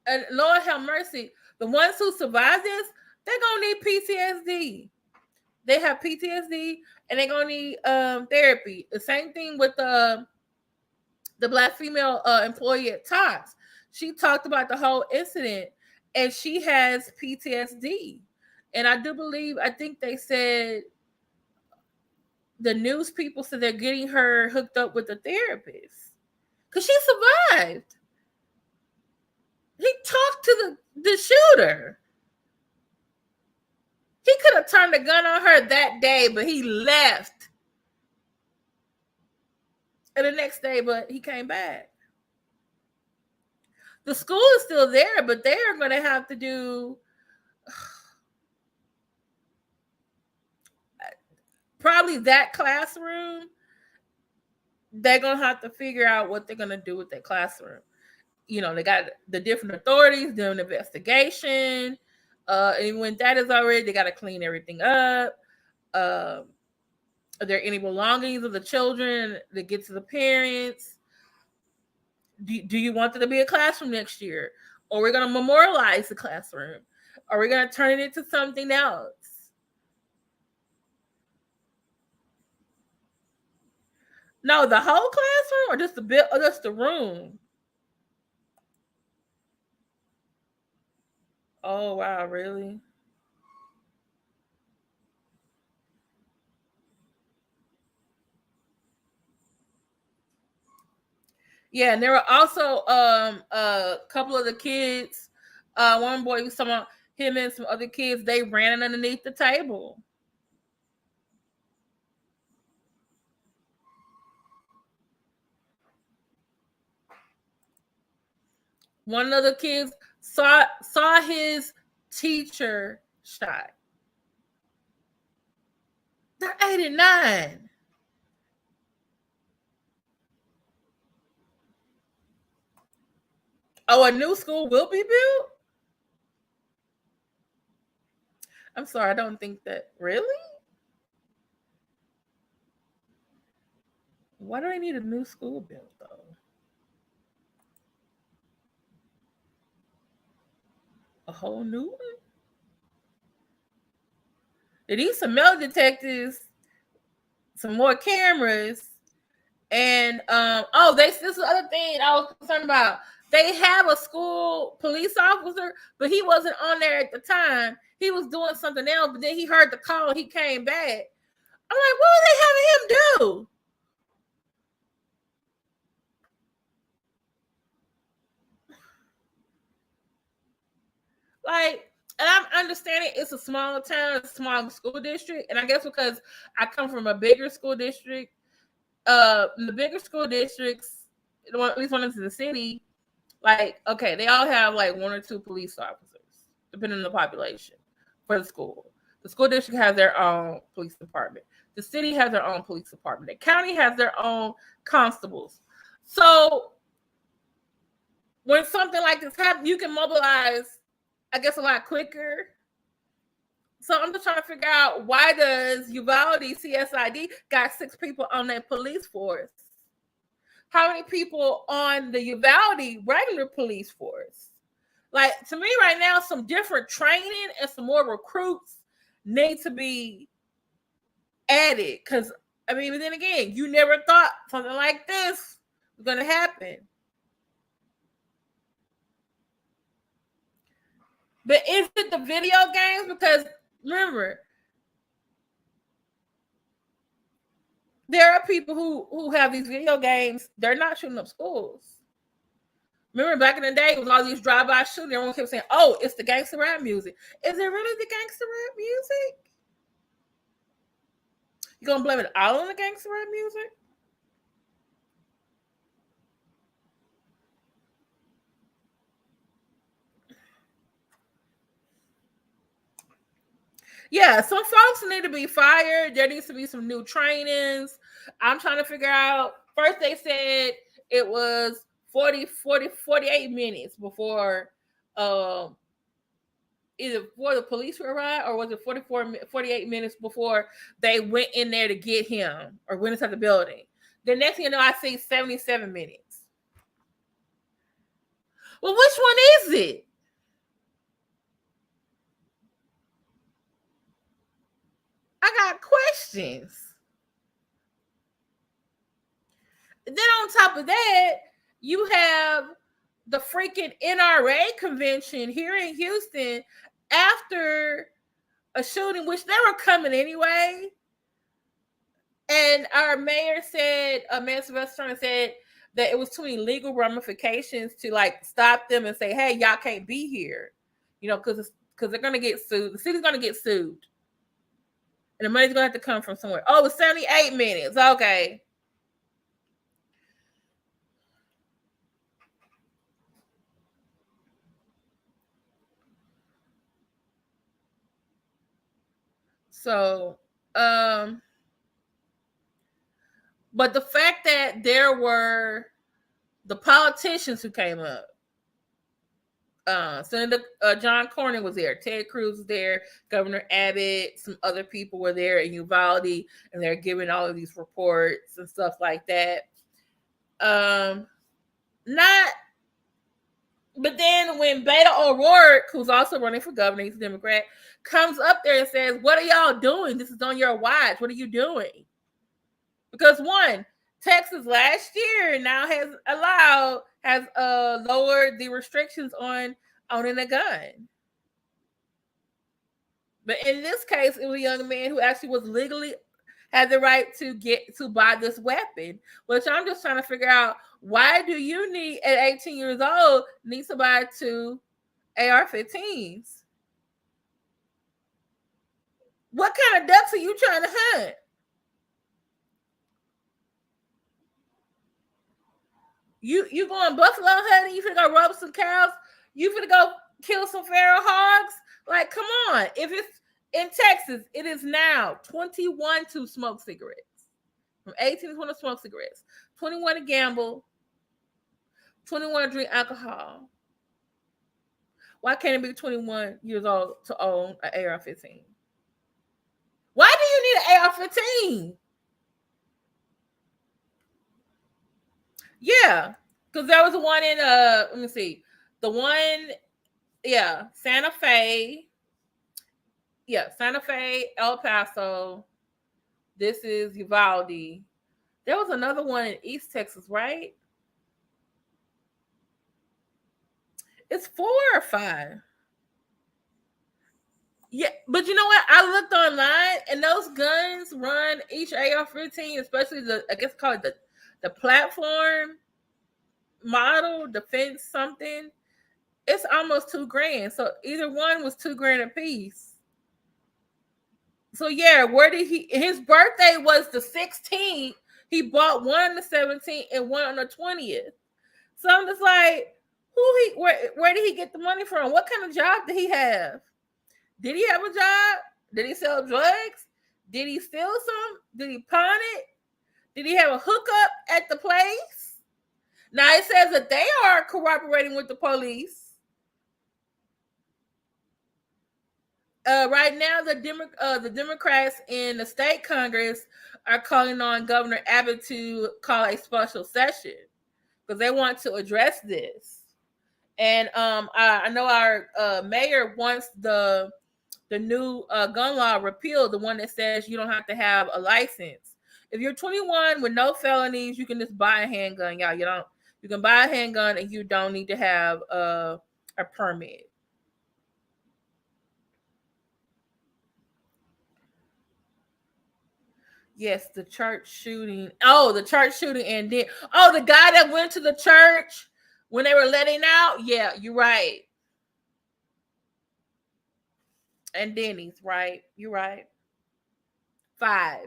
And Lord have mercy, the ones who survive this, they're gonna need PTSD. They have PTSD and they're gonna need therapy. The same thing with the black female employee at Tots. She talked about the whole incident and she has PTSD. And I think they said the news people said they're getting her hooked up with a therapist because she survived. He talked to the shooter. He could have turned the gun on her that day, but he left. And the next day, but he came back. The school is still there, but they are going to have to do probably that classroom. They're going to have to figure out what they're going to do with that classroom. You know, they got the different authorities doing an investigation. And when that is already, they got to clean everything up. Are there any belongings of the children that get to the parents? Do you want there to be a classroom next year? Or we're going to memorialize the classroom? Are we going to turn it into something else? No, the whole classroom or just the bit or just the room? Oh wow, really? Yeah, and there were also a couple of the kids. One boy was talking about him and some other kids. They ran underneath the table. One of the kids saw his teacher shot. They're 8 and 9. Oh, a new school will be built? I'm sorry, I don't think that. Really? Why do I need a new school built though? A whole new one? They need some metal detectors, some more cameras, and this is the other thing I was concerned about. They have a school police officer, but he wasn't on there at the time. He was doing something else, but then he heard the call. He came back. I'm like, what were they having him do? Like, and I'm understanding it's a small town, it's a small school district, and I guess because I come from a bigger school district, the bigger school districts, at least one into the city, like, okay, they all have like one or two police officers, depending on the population for the school. The school district has their own police department. The city has their own police department. The county has their own constables. So when something like this happens, you can mobilize, I guess, a lot quicker. So I'm just trying to figure out, why does Uvalde CSID got 6 people on their police force? How many people on the Uvalde regular police force? Like, to me right now, some different training and some more recruits need to be added. Because, I mean, but then again, you never thought something like this was going to happen. But is it the video games? Because remember, there are people who have these video games. They're not shooting up schools. Remember back in the day, it was all these drive-by shooting. Everyone kept saying, "Oh, it's the gangster rap music." Is it really the gangster rap music? You gonna blame it all on the gangster rap music? Yeah, some folks need to be fired. There needs to be some new trainings. I'm trying to figure out. First, they said it was 48 minutes before either before the police arrived, or was it 48 minutes before they went in there to get him or went inside the building. The next thing you know, I see 77 minutes. Well, which one is it? I I got questions. And then on top of that, you have the freaking NRA convention here in Houston after a shooting, which they were coming anyway. And our mayor said, Mayor Sylvester said that it was too many legal ramifications to like stop them and say, hey, y'all can't be here. You know, because they're going to get sued. The city's going to get sued. And the money's going to have to come from somewhere. Oh, it's 78 minutes. Okay. So, but the fact that there were the politicians who came up, Senator John Cornyn was there, Ted Cruz was there, Governor Abbott, some other people were there in Uvalde, and they're giving all of these reports and stuff like that. Not, but then when Beto O'Rourke, who's also running for governor, he's a Democrat, comes up there and says, "What are y'all doing? This is on your watch. What are you doing?" Because one, Texas last year now has lowered the restrictions on owning a gun. But in this case, it was a young man who actually was legally had the right to buy this weapon, which I'm just trying to figure out, why do you need at 18 years old need to buy 2 AR-15s? What kind of ducks are you trying to hunt? You going buffalo hunting? You finna go rub some cows? You finna go kill some feral hogs? Like, come on. If it's in Texas, it is now 21 to smoke cigarettes. From 18 to 20 to smoke cigarettes. 21 to gamble. 21 to drink alcohol. Why can't it be 21 years old to own an AR-15? Why do you need an AR-15? Yeah, because there was one in let me see, the one, Santa Fe, Santa Fe, El Paso. This is Uvalde. There was another one in East Texas, right? It's 4 or 5. Yeah, but you know what? I looked online, and those guns run each AR-15, especially I guess call it the platform model defense something. It's almost $2,000. So either one was $2,000 a piece. So yeah, where did his birthday was the 16th. He bought one on the 17th and one on the 20th. So I'm just like, where did he get the money from? What kind of job did he have? Did he have a job? Did he sell drugs? Did he steal some? Did he pawn it? Did he have a hookup at the place? Now it says that they are cooperating with the police. Right now, the Democrats in the state Congress are calling on Governor Abbott to call a special session because they want to address this. And I know our mayor wants the new gun law repealed, the one that says you don't have to have a license. If you're 21 with no felonies, you can just buy a handgun. Yeah, you can buy a handgun and you don't need to have a permit. Yes, the church shooting. Oh, the church shooting, and then the guy that went to the church when they were letting out. Yeah, you're right. And Denny's, right? You're right. 5.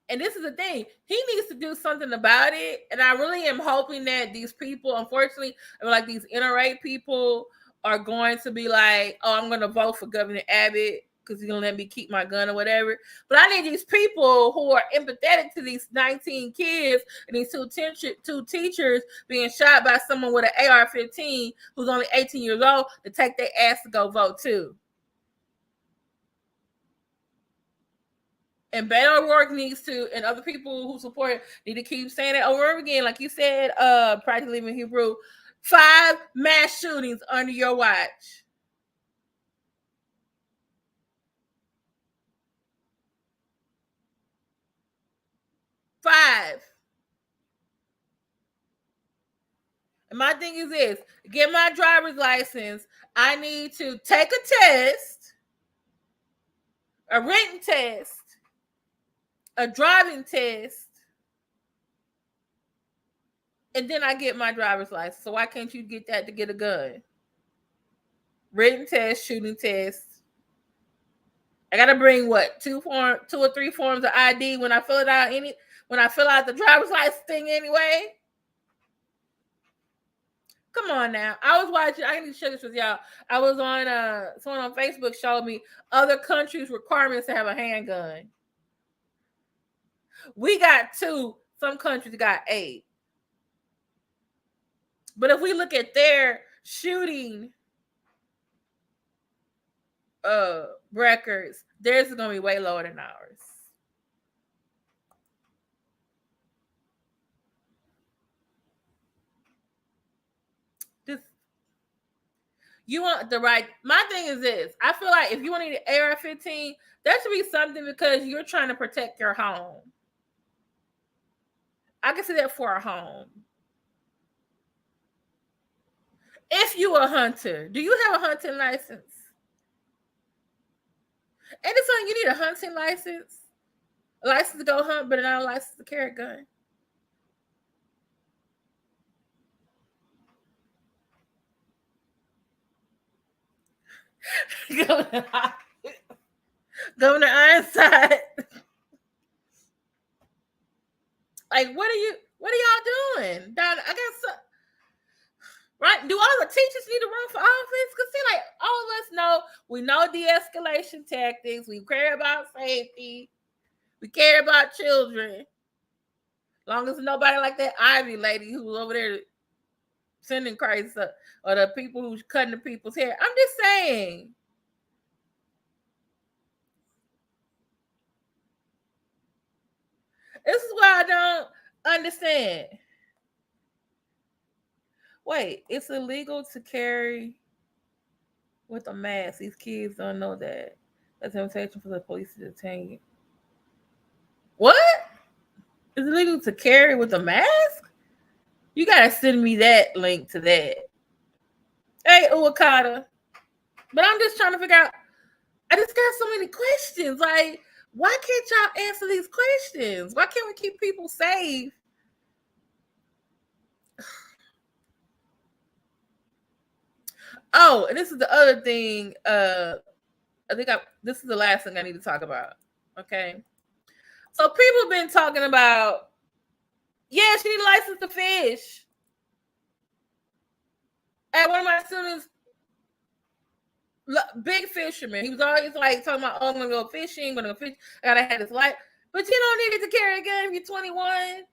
And this is the thing. He needs to do something about it. And I really am hoping that these people, unfortunately, like these NRA people, are going to be like, oh, I'm going to vote for Governor Abbott because he's going to let me keep my gun or whatever. But I need these people who are empathetic to these 19 kids and these two teachers being shot by someone with an AR-15 who's only 18 years old to take their ass to go vote too. And Beto O'Rourke needs to, and other people who support it need to keep saying it over and over again. Like you said, practically in Hebrew, 5 mass shootings under your watch. 5. And my thing is this: get my driver's license. I need to take a test, a written test, a driving test, and then I get my driver's license. So why can't you get that to get a gun? Written test, shooting test. I gotta bring what, 2 or 3 forms of ID when I fill it out when I fill out the driver's license thing anyway. Come on now. I was watching, I need to share this with y'all. I was on someone on Facebook showed me other countries' requirements to have a handgun. We got 2, some countries got 8. But if we look at their shooting records, theirs is gonna be way lower than ours. Just you want the right. My thing is this: I feel like if you want an AR-15, that should be something because you're trying to protect your home. I can see that for a home. If you a hunter, do you have a hunting license? And it's like you need a hunting license, a license to go hunt, but not a license to carry a gun. Governor Ironside. Like, what are y'all doing? I got some. Right? Do all the teachers need to run for office? Because see, like all of us know, we know de-escalation tactics. We care about safety. We care about children. Long as nobody like that Ivy lady who's over there sending crazy stuff, or the people who's cutting the people's hair. I'm just saying. This is why I don't understand. Wait, it's illegal to carry with a mask. These kids don't know that. That's an invitation for the police to detain you. What? It's illegal to carry with a mask? You gotta send me that link to that. Hey, Uwakata. But I'm just trying to figure out. I just got so many questions. Like, why can't y'all answer these questions? Why can't we keep people safe? Oh, and this is the other thing. I think this is the last thing I need to talk about. Okay. So people have been talking about, yeah, she need a license to fish. And one of my students, big fisherman, he was always like talking about, oh, I'm gonna go fishing, I'm gonna go fish. I gotta have this light. But you don't need it to carry a gun if you're 21.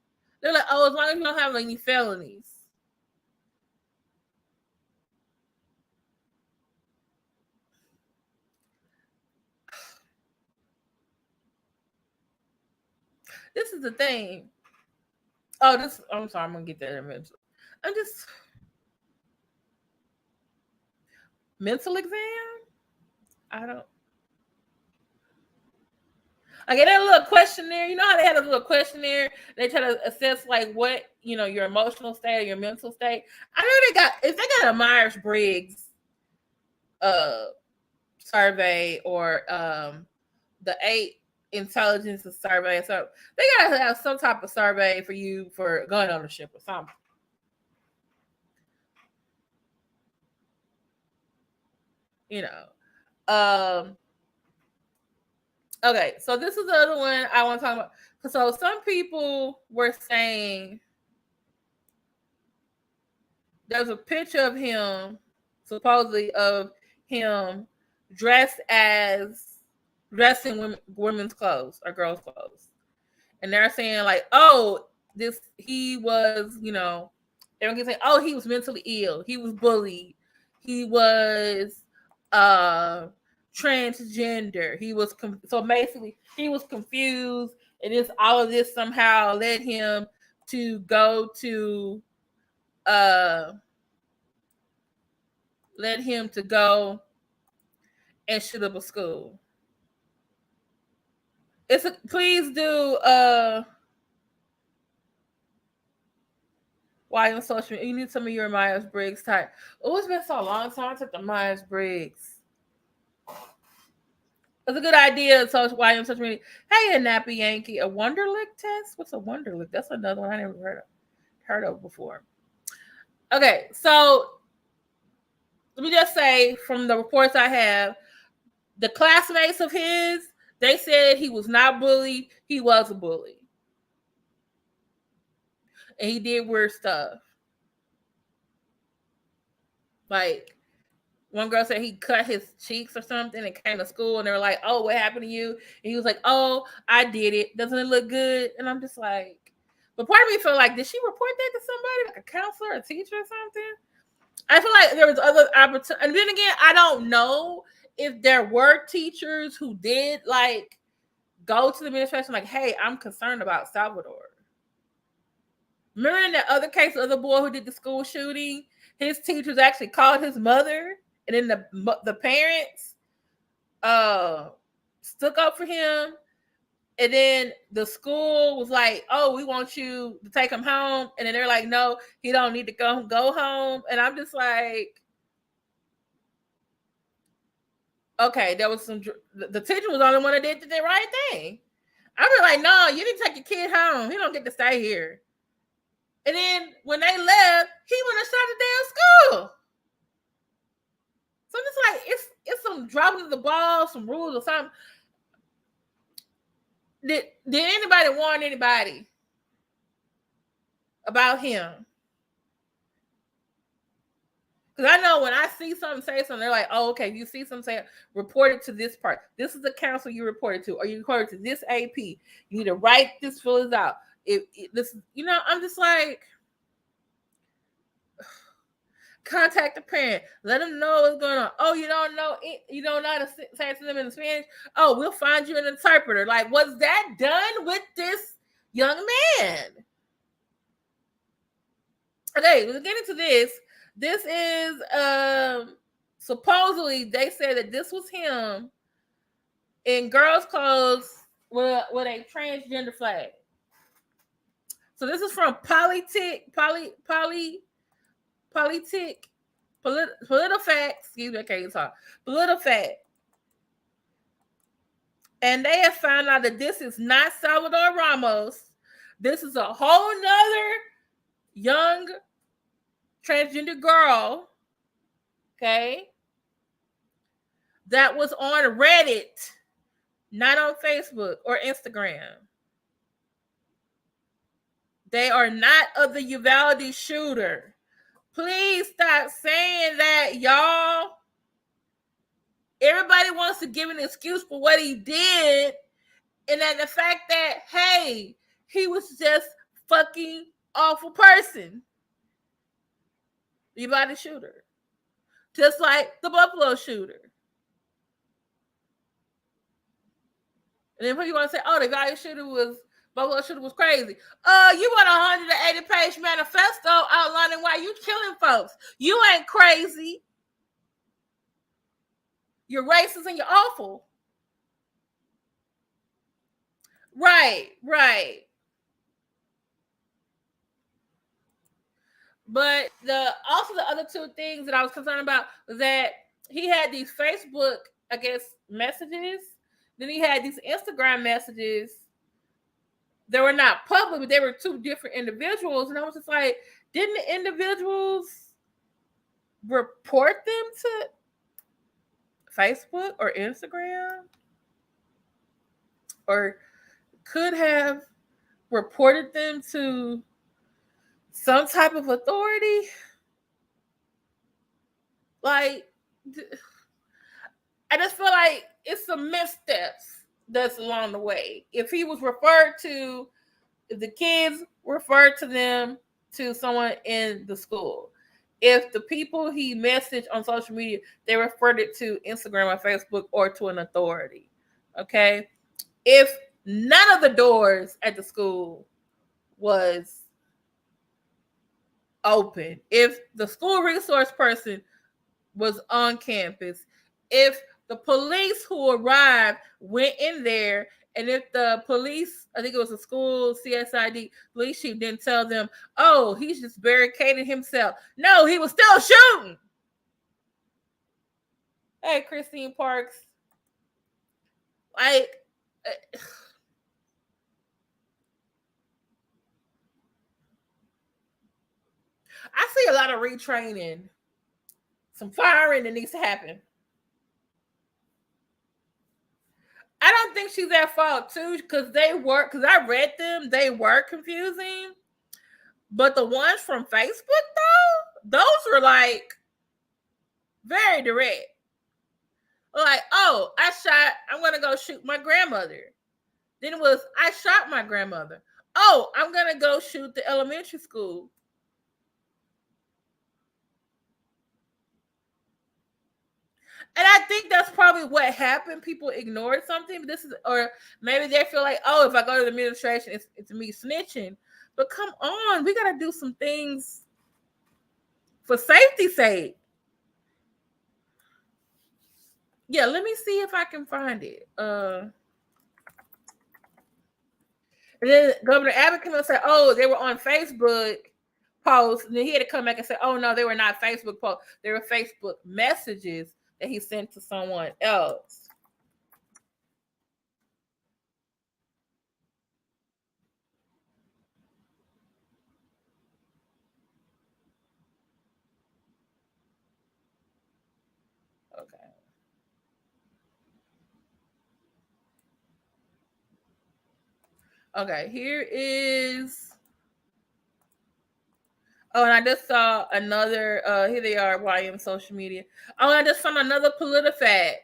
They're like, oh, as long as you don't have any felonies. This is the thing. Oh, I'm sorry, I'm gonna get that eventually. I'm just mental exam? I don't. I get a little questionnaire. You know how they had a little questionnaire? They try to assess like what, your emotional state or your mental state. I know if they got a Myers-Briggs survey or the 8 intelligence survey, so they gotta have some type of survey for you for gun ownership or something. Okay, so this is the other one I want to talk about. So some people were saying there's a picture of him, supposedly of him dressed in women's clothes or girls' clothes. And they're saying like, oh, he was, everyone can say, oh, he was mentally ill. He was bullied. He was transgender. He was so basically he was confused, and all of this somehow led him to go to and shoot up a school. Please do Why on social media? You need some of your Myers-Briggs type. Oh, it's been so long since I took the Myers-Briggs. It's a good idea. So why on social media? Hey, a nappy Yankee, a Wonderlic test. What's a Wonderlic? That's another one I never heard of before. Okay, so let me just say from the reports I have, the classmates of his, they said he was not bullied. He was a bully, and he did weird stuff. Like one girl said he cut his cheeks or something and came to school, and they were like, "Oh, what happened to you?" And he was like, "Oh, I did it. Doesn't it look good?" And I'm just like, but part of me felt like, did she report that to somebody, like a counselor, a teacher, or something? I feel like there was other opportunities. And then again, I don't know if there were teachers who did like go to the administration like, "Hey, I'm concerned about Salvador." Remember in the other case, the other boy who did the school shooting, his teachers actually called his mother, and then the parents stuck up for him. And then the school was like, "Oh, we want you to take him home." And then they're like, "No, he don't need to go home." And I'm just like, okay, there was some. The teacher was the only one that did the right thing. I was like, "No, you didn't take your kid home. He don't get to stay here." And then when they left, he went and shot the damn school. So I'm just like, it's some dropping of the ball, some rules or something. Did anybody warn anybody about him? Because I know when I see something, say something, they're like, "Oh, okay, you see something, say report it to this part. This is the council you reported to, or you reported to this AP. You need to write this, fill this out." This, I'm just like, contact the parent, let them know what's going on. Oh, you don't know it, you don't know how to say it to them in Spanish. Oh, we'll find you an interpreter. Like, was that done with this young man? Okay, we'll get into this. This is supposedly they said that this was him in girls' clothes with a transgender flag. So this is from PolitiFact, excuse me, I can't talk. PolitiFact. And they have found out that this is not Salvador Ramos. This is a whole nother young transgender girl, okay, that was on Reddit, not on Facebook or Instagram. They are not of the Uvalde shooter. Please stop saying that, y'all. Everybody wants to give an excuse for what he did, and then the fact that, hey, he was just fucking awful person. The Uvalde shooter. Just like the Buffalo shooter. And then when you want to say, "Oh, the Buffalo shooter was crazy." You want a 180-page manifesto outlining why you killing folks. You ain't crazy. You're racist and you're awful. Right. But the other two things that I was concerned about was that he had these Facebook, I guess, messages. Then he had these Instagram messages. They were not public, but they were two different individuals. And I was just like, didn't the individuals report them to Facebook or Instagram? Or could have reported them to some type of authority? Like, I just feel like it's some missteps that's along the way. If he was referred to, if the kids referred to them to someone in the school, if the people he messaged on social media, they referred it to Instagram or Facebook or to an authority. Okay. If none of the doors at the school was open, if the school resource person was on campus, if the police who arrived went in there And if the police, I think it was a school CSID police chief, didn't tell them, oh, he's just barricading himself. No, he was still shooting. Hey, Christine Parks. Like, I see a lot of retraining. Some firing that needs to happen. I don't think she's at fault too, because I read them, they were confusing. But the ones from Facebook though, those were like very direct. Like, oh, I'm gonna go shoot my grandmother. Then it was, I shot my grandmother. Oh, I'm gonna go shoot the elementary school. And I think that's probably what happened. People ignored something. Or maybe they feel like, oh, if I go to the administration, it's me snitching. But come on, we gotta do some things for safety's sake. Yeah, let me see if I can find it. And then Governor Abbott came and said, oh, they were on Facebook posts. And then he had to come back and say, oh, no, they were not Facebook posts. They were Facebook messages that he sent to someone else. Okay. Okay, here is. Oh, and I just saw another. Here they are, YM social media. Oh, and I just found another PolitiFact.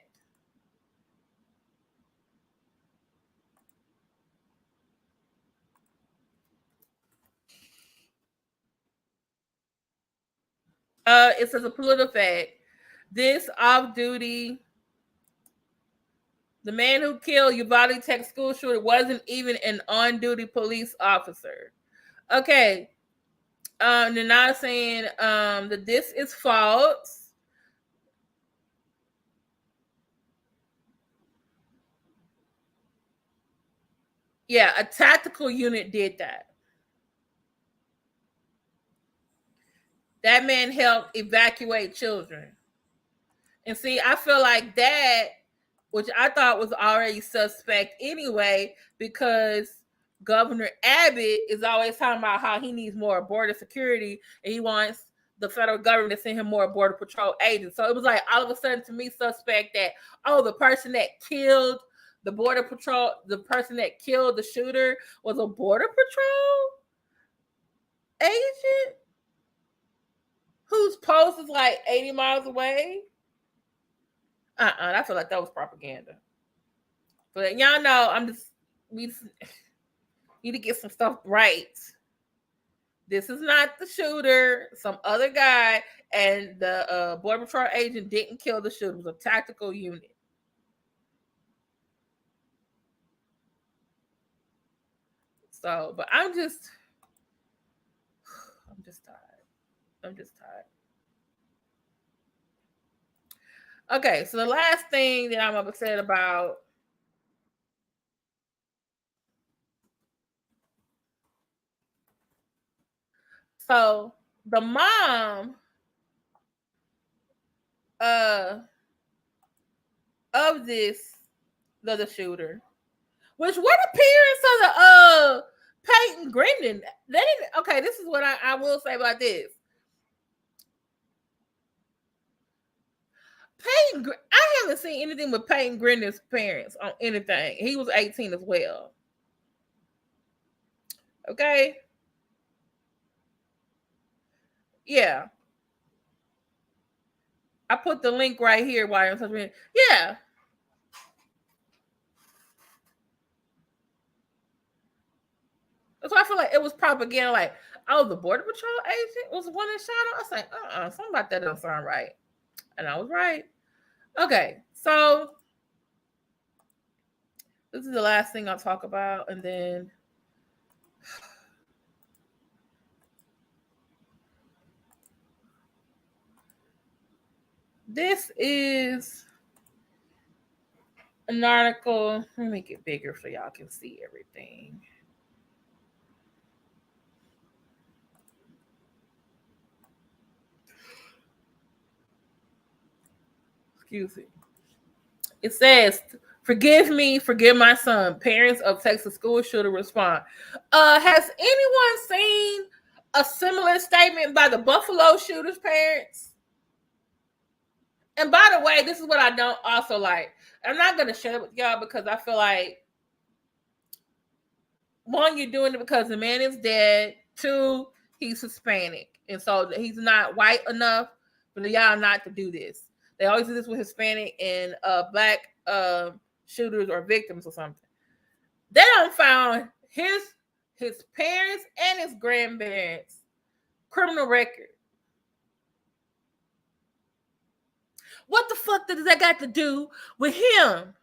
It says a PolitiFact. This off-duty. The man who killed Uvalde Tech school shooter wasn't even an on-duty police officer. Okay. They're not saying that this is false. Yeah, a tactical unit did that. That man helped evacuate children. And see, I feel like that, which I thought was already suspect anyway, because Governor Abbott is always talking about how he needs more border security and he wants the federal government to send him more border patrol agents. So it was like all of a sudden to me suspect that, oh, the person that killed the border patrol, the person that killed the shooter was a border patrol agent whose post is like 80 miles away. I feel like that was propaganda. But y'all know we need to get some stuff right. This is not the shooter, some other guy, and the border patrol agent didn't kill the shooter. It was a tactical unit. So, but I'm just tired. I'm just tired. Okay, so the last thing that I'm upset about. So the mom of the shooter, which what the parents of the Peyton Grindon, they didn't. Okay, this is what I will say about this. I haven't seen anything with Peyton Grindon's parents on anything. He was 18 as well. Okay. Yeah. I put the link right here while I'm talking. Yeah. So I feel like it was propaganda, like, oh, the Border Patrol agent was the one that shot him. I was like, something about that don't sound right. And I was right. Okay, so this is the last thing I'll talk about, and then this is an article. Let me make it bigger so y'all can see everything. Excuse me. It says, "Forgive me, forgive my son." Parents of Texas school shooter respond. Has anyone seen a similar statement by the Buffalo shooter's parents? And by the way, this is what I don't also like. I'm not gonna share it with y'all because I feel like, one, you're doing it because the man is dead. Two, he's Hispanic, and so he's not white enough for y'all not to do this. They always do this with Hispanic and black shooters or victims or something. They don't found his parents and his grandparents criminal record. What the fuck does that got to do with him?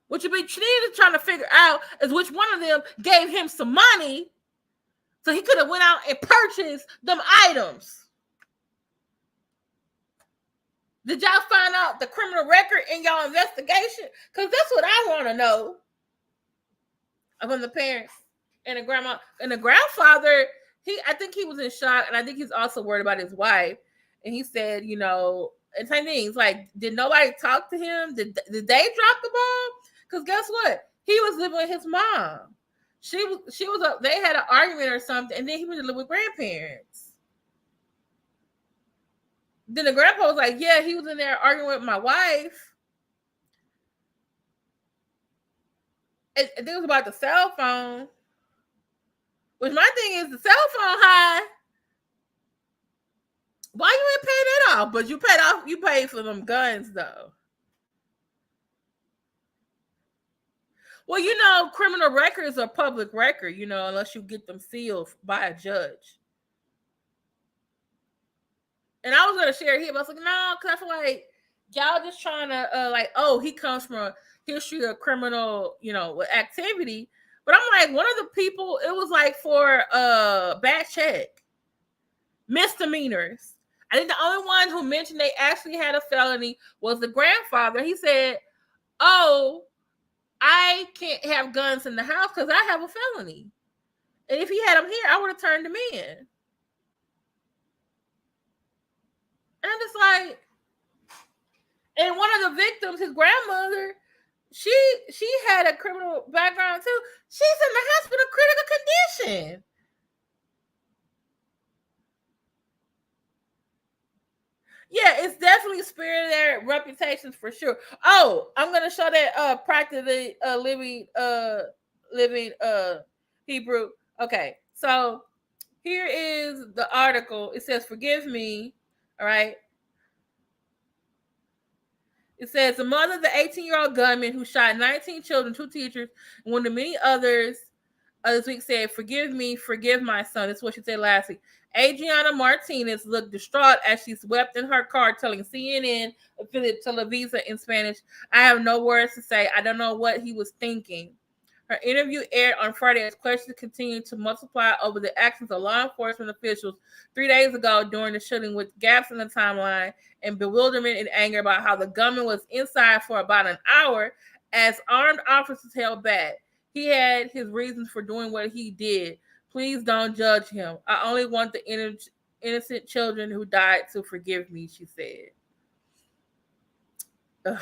What you be trying to figure out is which one of them gave him some money so he could have went out and purchased them items. Did y'all find out the criminal record in y'all investigation? Because that's what I want to know. From the parents and the grandma and the grandfather, I think he was in shock, and I think he's also worried about his wife. And he said, and same things like, did nobody talk to him? Did they drop the ball? Because guess what? He was living with his mom. She was up. They had an argument or something, and then he went to live with grandparents. Then the grandpa was like, "Yeah, he was in there arguing with my wife." And it was about the cell phone. Which my thing is, the cell phone high. Why you ain't pay that off? But you paid for them guns though. Well, criminal records are public record, unless you get them sealed by a judge. And I was gonna share it here, but I was like, no, because I feel like y'all just trying to he comes from a history of criminal, activity. But I'm like, one of the people, it was like for bad check, misdemeanors. I think the only one who mentioned they actually had a felony was the grandfather. He said, "Oh, I can't have guns in the house because I have a felony. And if he had them here, I would have turned them in." And I'm just like, and one of the victims, his grandmother, she had a criminal background too. She's in the hospital, critical condition. Yeah, it's definitely sparing their reputations for sure. Oh, I'm gonna show that practically living Hebrew. Okay, so here is the article. It says, "Forgive me." All right. It says the mother of the 18-year-old gunman who shot 19 children, 2 teachers, and one of many others this week said, "Forgive me, forgive my son." That's what she said last week. Adriana Martinez looked distraught as she wept in her car, telling CNN affiliate Televisa in Spanish, "I have no words to say. I don't know what he was thinking." Her interview aired on Friday as questions continued to multiply over the actions of law enforcement officials 3 days ago during the shooting, with gaps in the timeline and bewilderment and anger about how the gunman was inside for about an hour as armed officers held back. He had his reasons for doing what he did. Please don't judge him. I only want the innocent children who died to forgive me, she said. Ugh.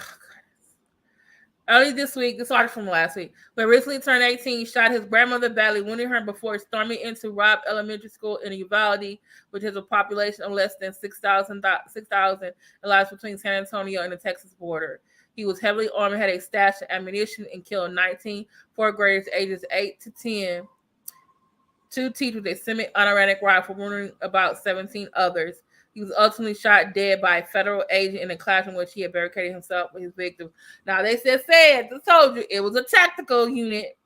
Early this week, this article from last week, but recently turned 18, shot his grandmother badly, wounding her before storming into Robb Elementary School in Uvalde, which has a population of less than 6,000 and lies between San Antonio and the Texas border. He was heavily armed and had a stash of ammunition and killed 19 fourth graders ages 8 to 10. 2 teachers with a semi-automatic rifle, wounding about 17 others. He was ultimately shot dead by a federal agent in a classroom in which he had barricaded himself with his victim. Now, they said, I told you, it was a tactical unit.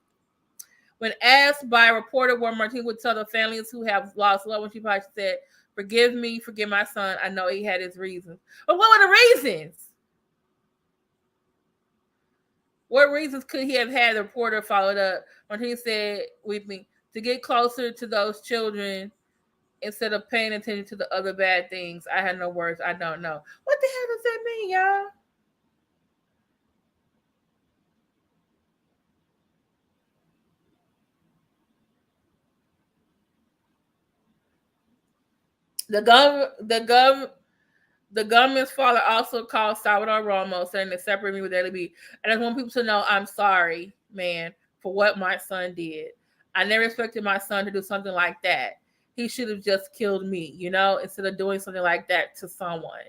When asked by a reporter what Martin would tell the families who have lost loved ones, she probably said, "Forgive me, forgive my son. I know he had his reasons." But what were the reasons? What reasons could he have had? The reporter followed up. Martin said, weeping, "To get closer to those children instead of paying attention to the other bad things." I had no words. I don't know. What the hell does that mean, y'all? The government's father also called Salvador Ramos, saying they separated me with LB. And I just want people to know I'm sorry, man, for what my son did. I never expected my son to do something like that. He should have just killed me, instead of doing something like that to someone.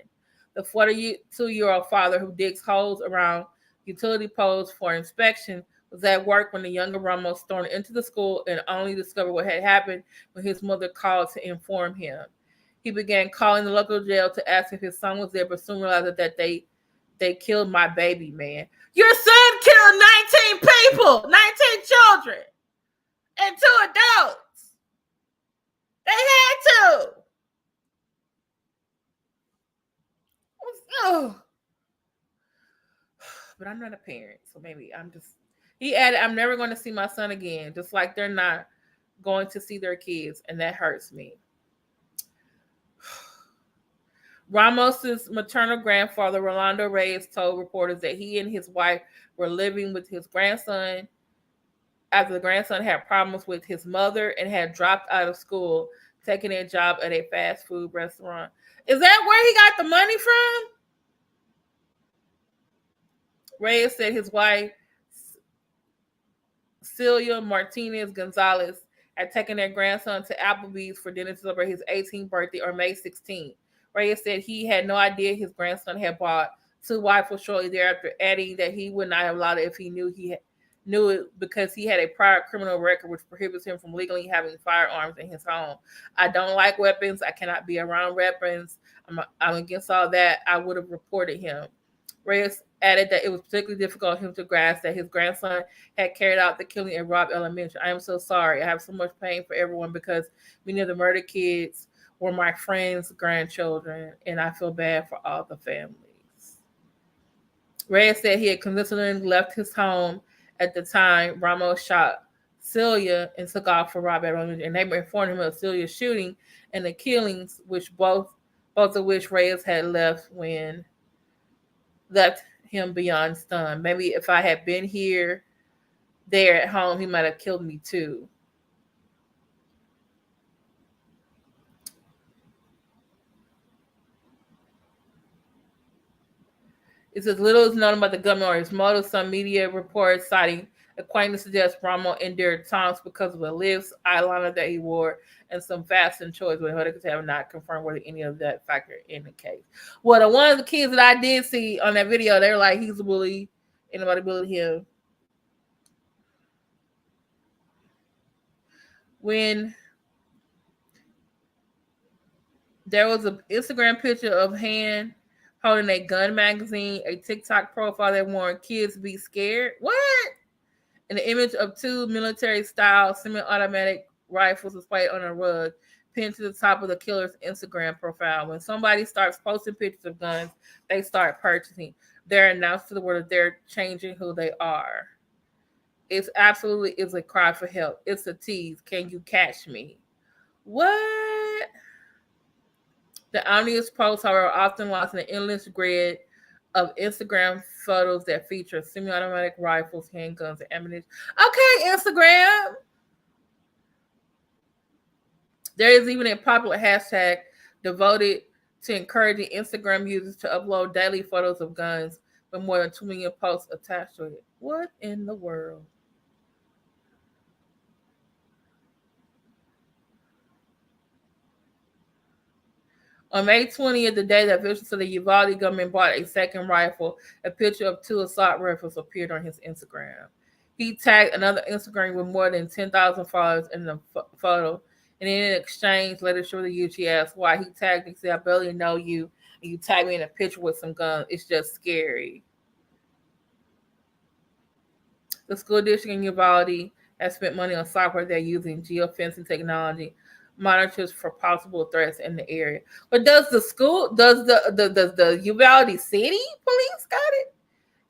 The 42-year-old father who digs holes around utility poles for inspection was at work when the younger Ramos stormed into the school and only discovered what had happened when his mother called to inform him. He began calling the local jail to ask if his son was there, but soon realized that they killed my baby, man. Your son killed 19 people, 19 children, and 2 adults. They had to. Oh. But I'm not a parent, so maybe he added, I'm never going to see my son again, just like they're not going to see their kids, and that hurts me. Ramos's maternal grandfather, Rolando Reyes, told reporters that he and his wife were living with his grandson after the grandson had problems with his mother and had dropped out of school, taking a job at a fast food restaurant. Is that where he got the money from? Reyes said his wife, Celia Martinez Gonzalez, had taken their grandson to Applebee's for dinner to celebrate his 18th birthday on May 16th. Reyes said he had no idea his grandson had bought 2 rifles shortly thereafter, adding that he would not have allowed it if he knew it because he had a prior criminal record which prohibits him from legally having firearms in his home. I don't like weapons. I cannot be around weapons. I'm against all that. I would have reported him. Reyes added that it was particularly difficult for him to grasp that his grandson had carried out the killing at Robb Elementary. I am so sorry. I have so much pain for everyone because many of the murdered kids were my friends' grandchildren, and I feel bad for all the families. Reyes said he had consistently left his home at the time Ramos shot Celia and took off for Robb Elementary, and they informed him of Celia's shooting and the killings, which both of which Reyes had left him beyond stunned. Maybe if I had been there at home, he might have killed me too. It's as little as known about the gunman or his motive. Some media reports citing acquaintances suggest Ramos endured taunts because of a Lives eyeliner that he wore and some fashion choice, but others have not confirmed whether any of that factored in the case. Well, one of the kids that I did see on that video, they were like, he's a bully. Ain't nobody bullied him. When there was an Instagram picture of Han holding a gun magazine, a TikTok profile that warned kids be scared. What? And the image of 2 military-style semi-automatic rifles displayed on a rug pinned to the top of the killer's Instagram profile. When somebody starts posting pictures of guns, they start purchasing. They're announced to the world that they're changing who they are. It's absolutely is a cry for help. It's a tease. Can you catch me? What? The omnious posts, however, often lost in an endless grid of Instagram photos that feature semi-automatic rifles, handguns, and ammunition. Okay, Instagram. There is even a popular hashtag devoted to encouraging Instagram users to upload daily photos of guns with more than 2 million posts attached to it. What in the world? On May 20th, the day that officials of the Uvalde government bought a second rifle, a picture of 2 assault rifles appeared on his Instagram. He tagged another Instagram with more than 10,000 followers in the photo, and in exchange, later showed the UG asked why he tagged me. He said, I barely know you, and you tagged me in a picture with some guns. It's just scary. The school district in Uvalde has spent money on software they're using geofencing technology monitors for possible threats in the area. But does the Uvalde City police got it?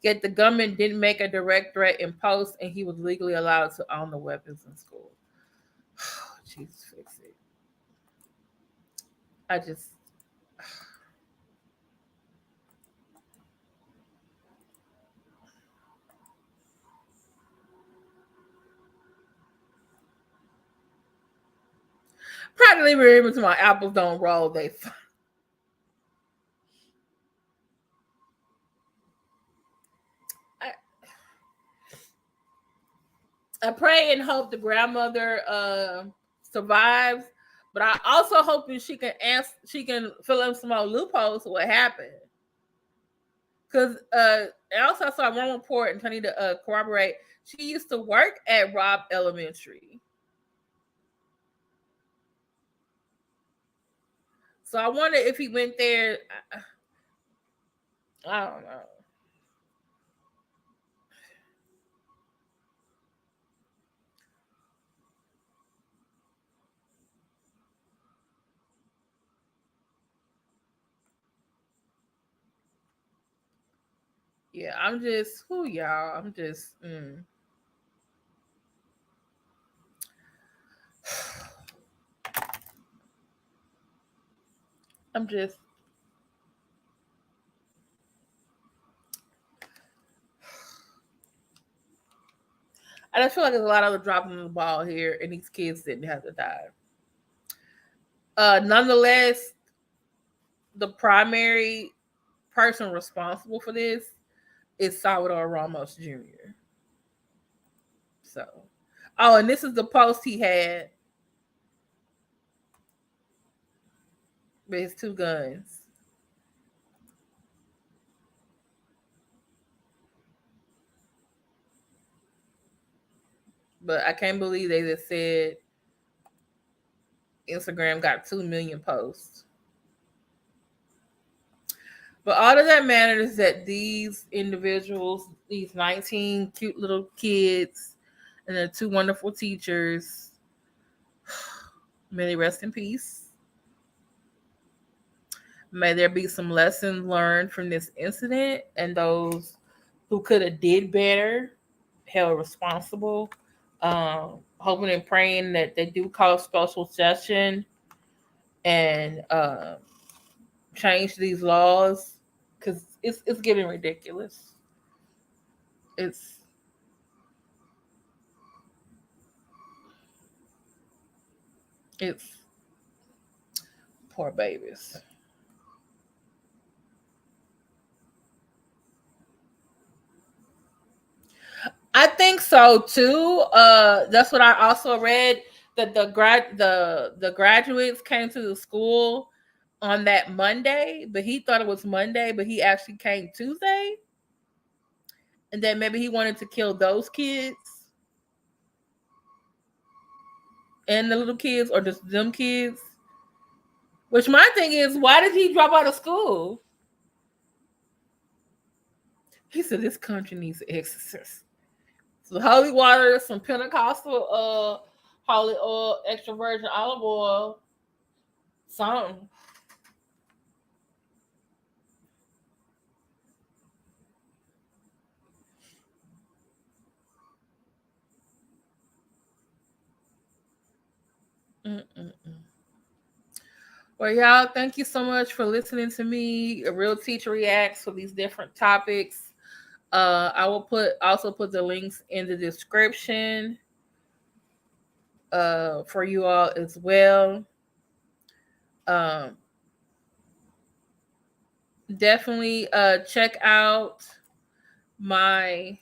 Yet the government didn't make a direct threat in post, and he was legally allowed to own the weapons in school. Jesus, fix it. I just. can even remember to my apples don't roll. I pray and hope the grandmother survives, but I also hope that she can fill in some more loopholes of what happened. Because I also saw one report, and I need to corroborate. She used to work at Robb Elementary. So I wonder if he went there. I don't know. Yeah, I'm just, who y'all? I'm just, I'm just, I just feel like there's a lot of dropping the ball here, and these kids didn't have to die. Nonetheless, the primary person responsible for this is Salvador Ramos Jr. So, oh, and this is the post he had with his two guns. But I can't believe they just said Instagram got 2 million posts. But all of that matters is that these individuals, these 19 cute little kids, and their two wonderful teachers, may they rest in peace. May there be some lessons learned from this incident, and those who could have did better held responsible. Hoping and praying that they do call a special session and change these laws, because it's getting ridiculous. It's poor babies. I think so too. That's what I also read, that the graduates came to the school on that Monday, but he thought it was Monday, but he actually came Tuesday, and then maybe he wanted to kill those kids and the little kids, or just them kids. Which my thing is, why did he drop out of school? He said this country needs an exorcist. Some holy water, some Pentecostal holy oil, extra virgin olive oil, something. Mm-mm-mm. Well, y'all, thank you so much for listening to me. A real teacher reacts for these different topics. I will also put the links in the description for you all as well. Um, Definitely check out my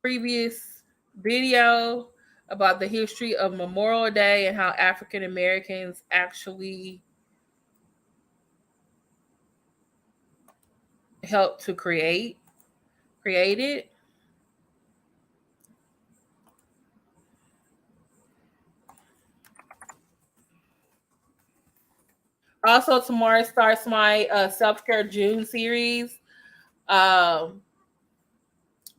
previous video about the history of Memorial Day and how African Americans actually helped to create it. Also, tomorrow starts my self-care June series. Um,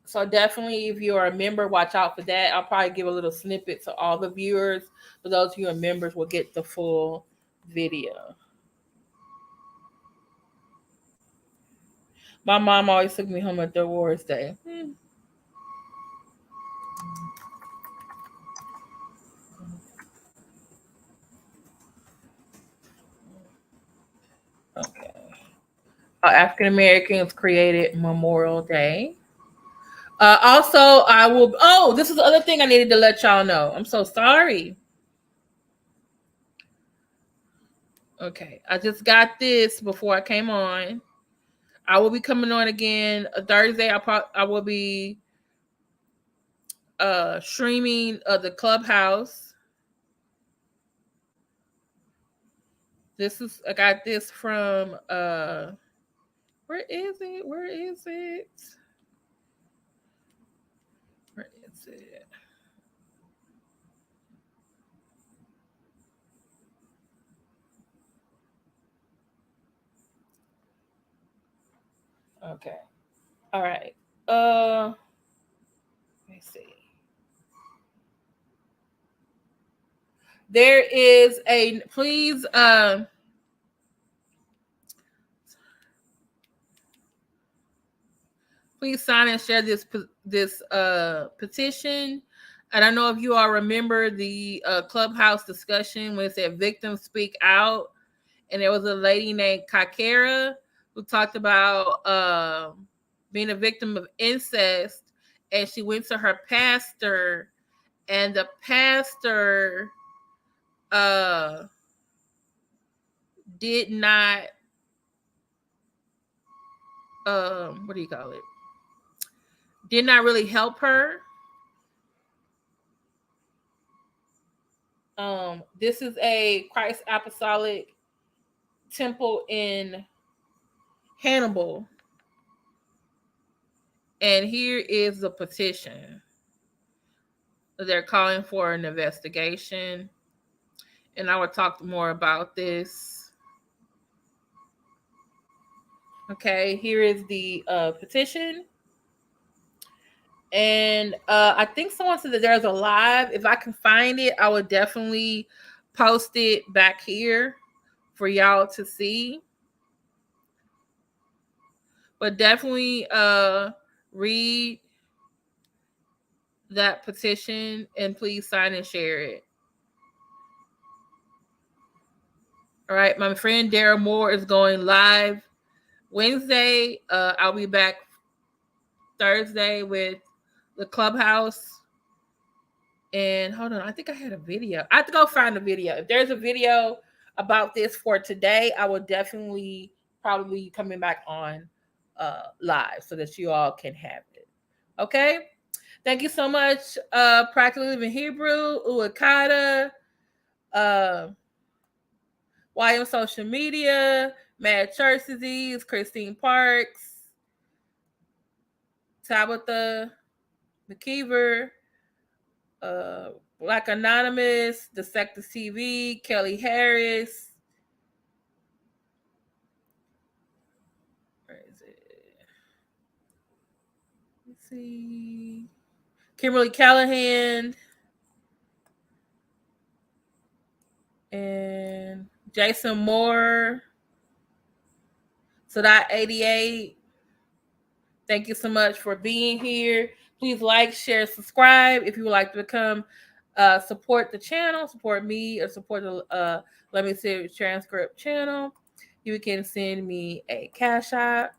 so definitely, if you're a member, watch out for that. I'll probably give a little snippet to all the viewers. For those of you who are members, will get the full video. My mom always took me home at the awards day. Okay. African Americans created Memorial Day. Also, I will. Oh, this is the other thing I needed to let y'all know. I'm so sorry. Okay, I just got this before I came on. I will be coming on again Thursday. I will be streaming the Clubhouse. I got this from where is it? Where is it? Where is it? Okay. All right. Let me see. There is a please sign and share this petition. And I don't know if you all remember the Clubhouse discussion when it said victims speak out, and there was a lady named Kakera who talked about being a victim of incest, and she went to her pastor, and the pastor uh, did not what do you call it? Did not really help her. This is a Christ Apostolic Temple in Hannibal, and here is the petition. They're calling for an investigation, and I will talk more about this. Okay, here is the petition. And I think someone said that there's a live. If I can find it, I would definitely post it back here for y'all to see. But definitely read that petition and please sign and share it. All right, my friend Dara Moore is going live Wednesday. I'll be back Thursday with the Clubhouse. And hold on, I think I had a video. I have to go find a video. If there's a video about this for today, I will definitely probably be coming back on live so that you all can have it. Okay? Thank you so much, Practically Living Hebrew, Uakata, YM Social Media, Mad Church Disease, Christine Parks, Tabitha McKeever, Black Anonymous, Dissectus TV, Kelly Harris. Where is it? Let's see. Kimberly Callahan and Jason Moore. Sadat 88. Thank you so much for being here. Please like, share, subscribe if you would like to become support the channel, support me, or support the LMSYT transcript channel. You can send me a cash app,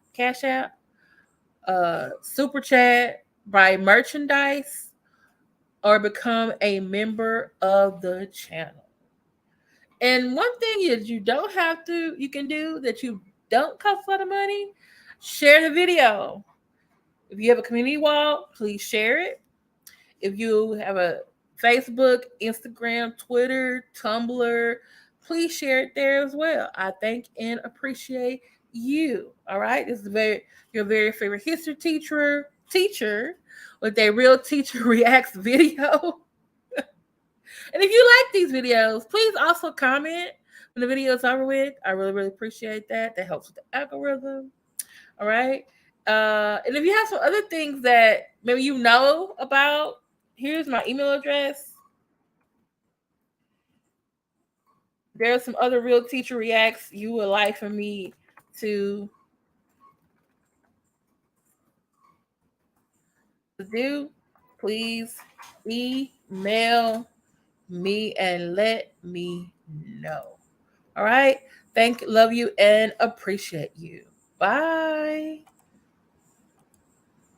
super chat, buy merchandise, or become a member of the channel. And one thing is you can do that you don't cost a lot of money, share the video. If you have a community wall, please share it. If you have a Facebook, Instagram, Twitter, Tumblr, please share it there as well. I thank and appreciate you. All right. This is your very favorite history teacher with a real teacher reacts video. And if you like these videos, please also comment when the video is over with. I really, really appreciate that. That helps with the algorithm. All right. And if you have some other things that maybe you know about, here's my email address. There are some other real teacher reacts you would like for me to do. Please email me and let me know. All right. Love you, and appreciate you. Bye.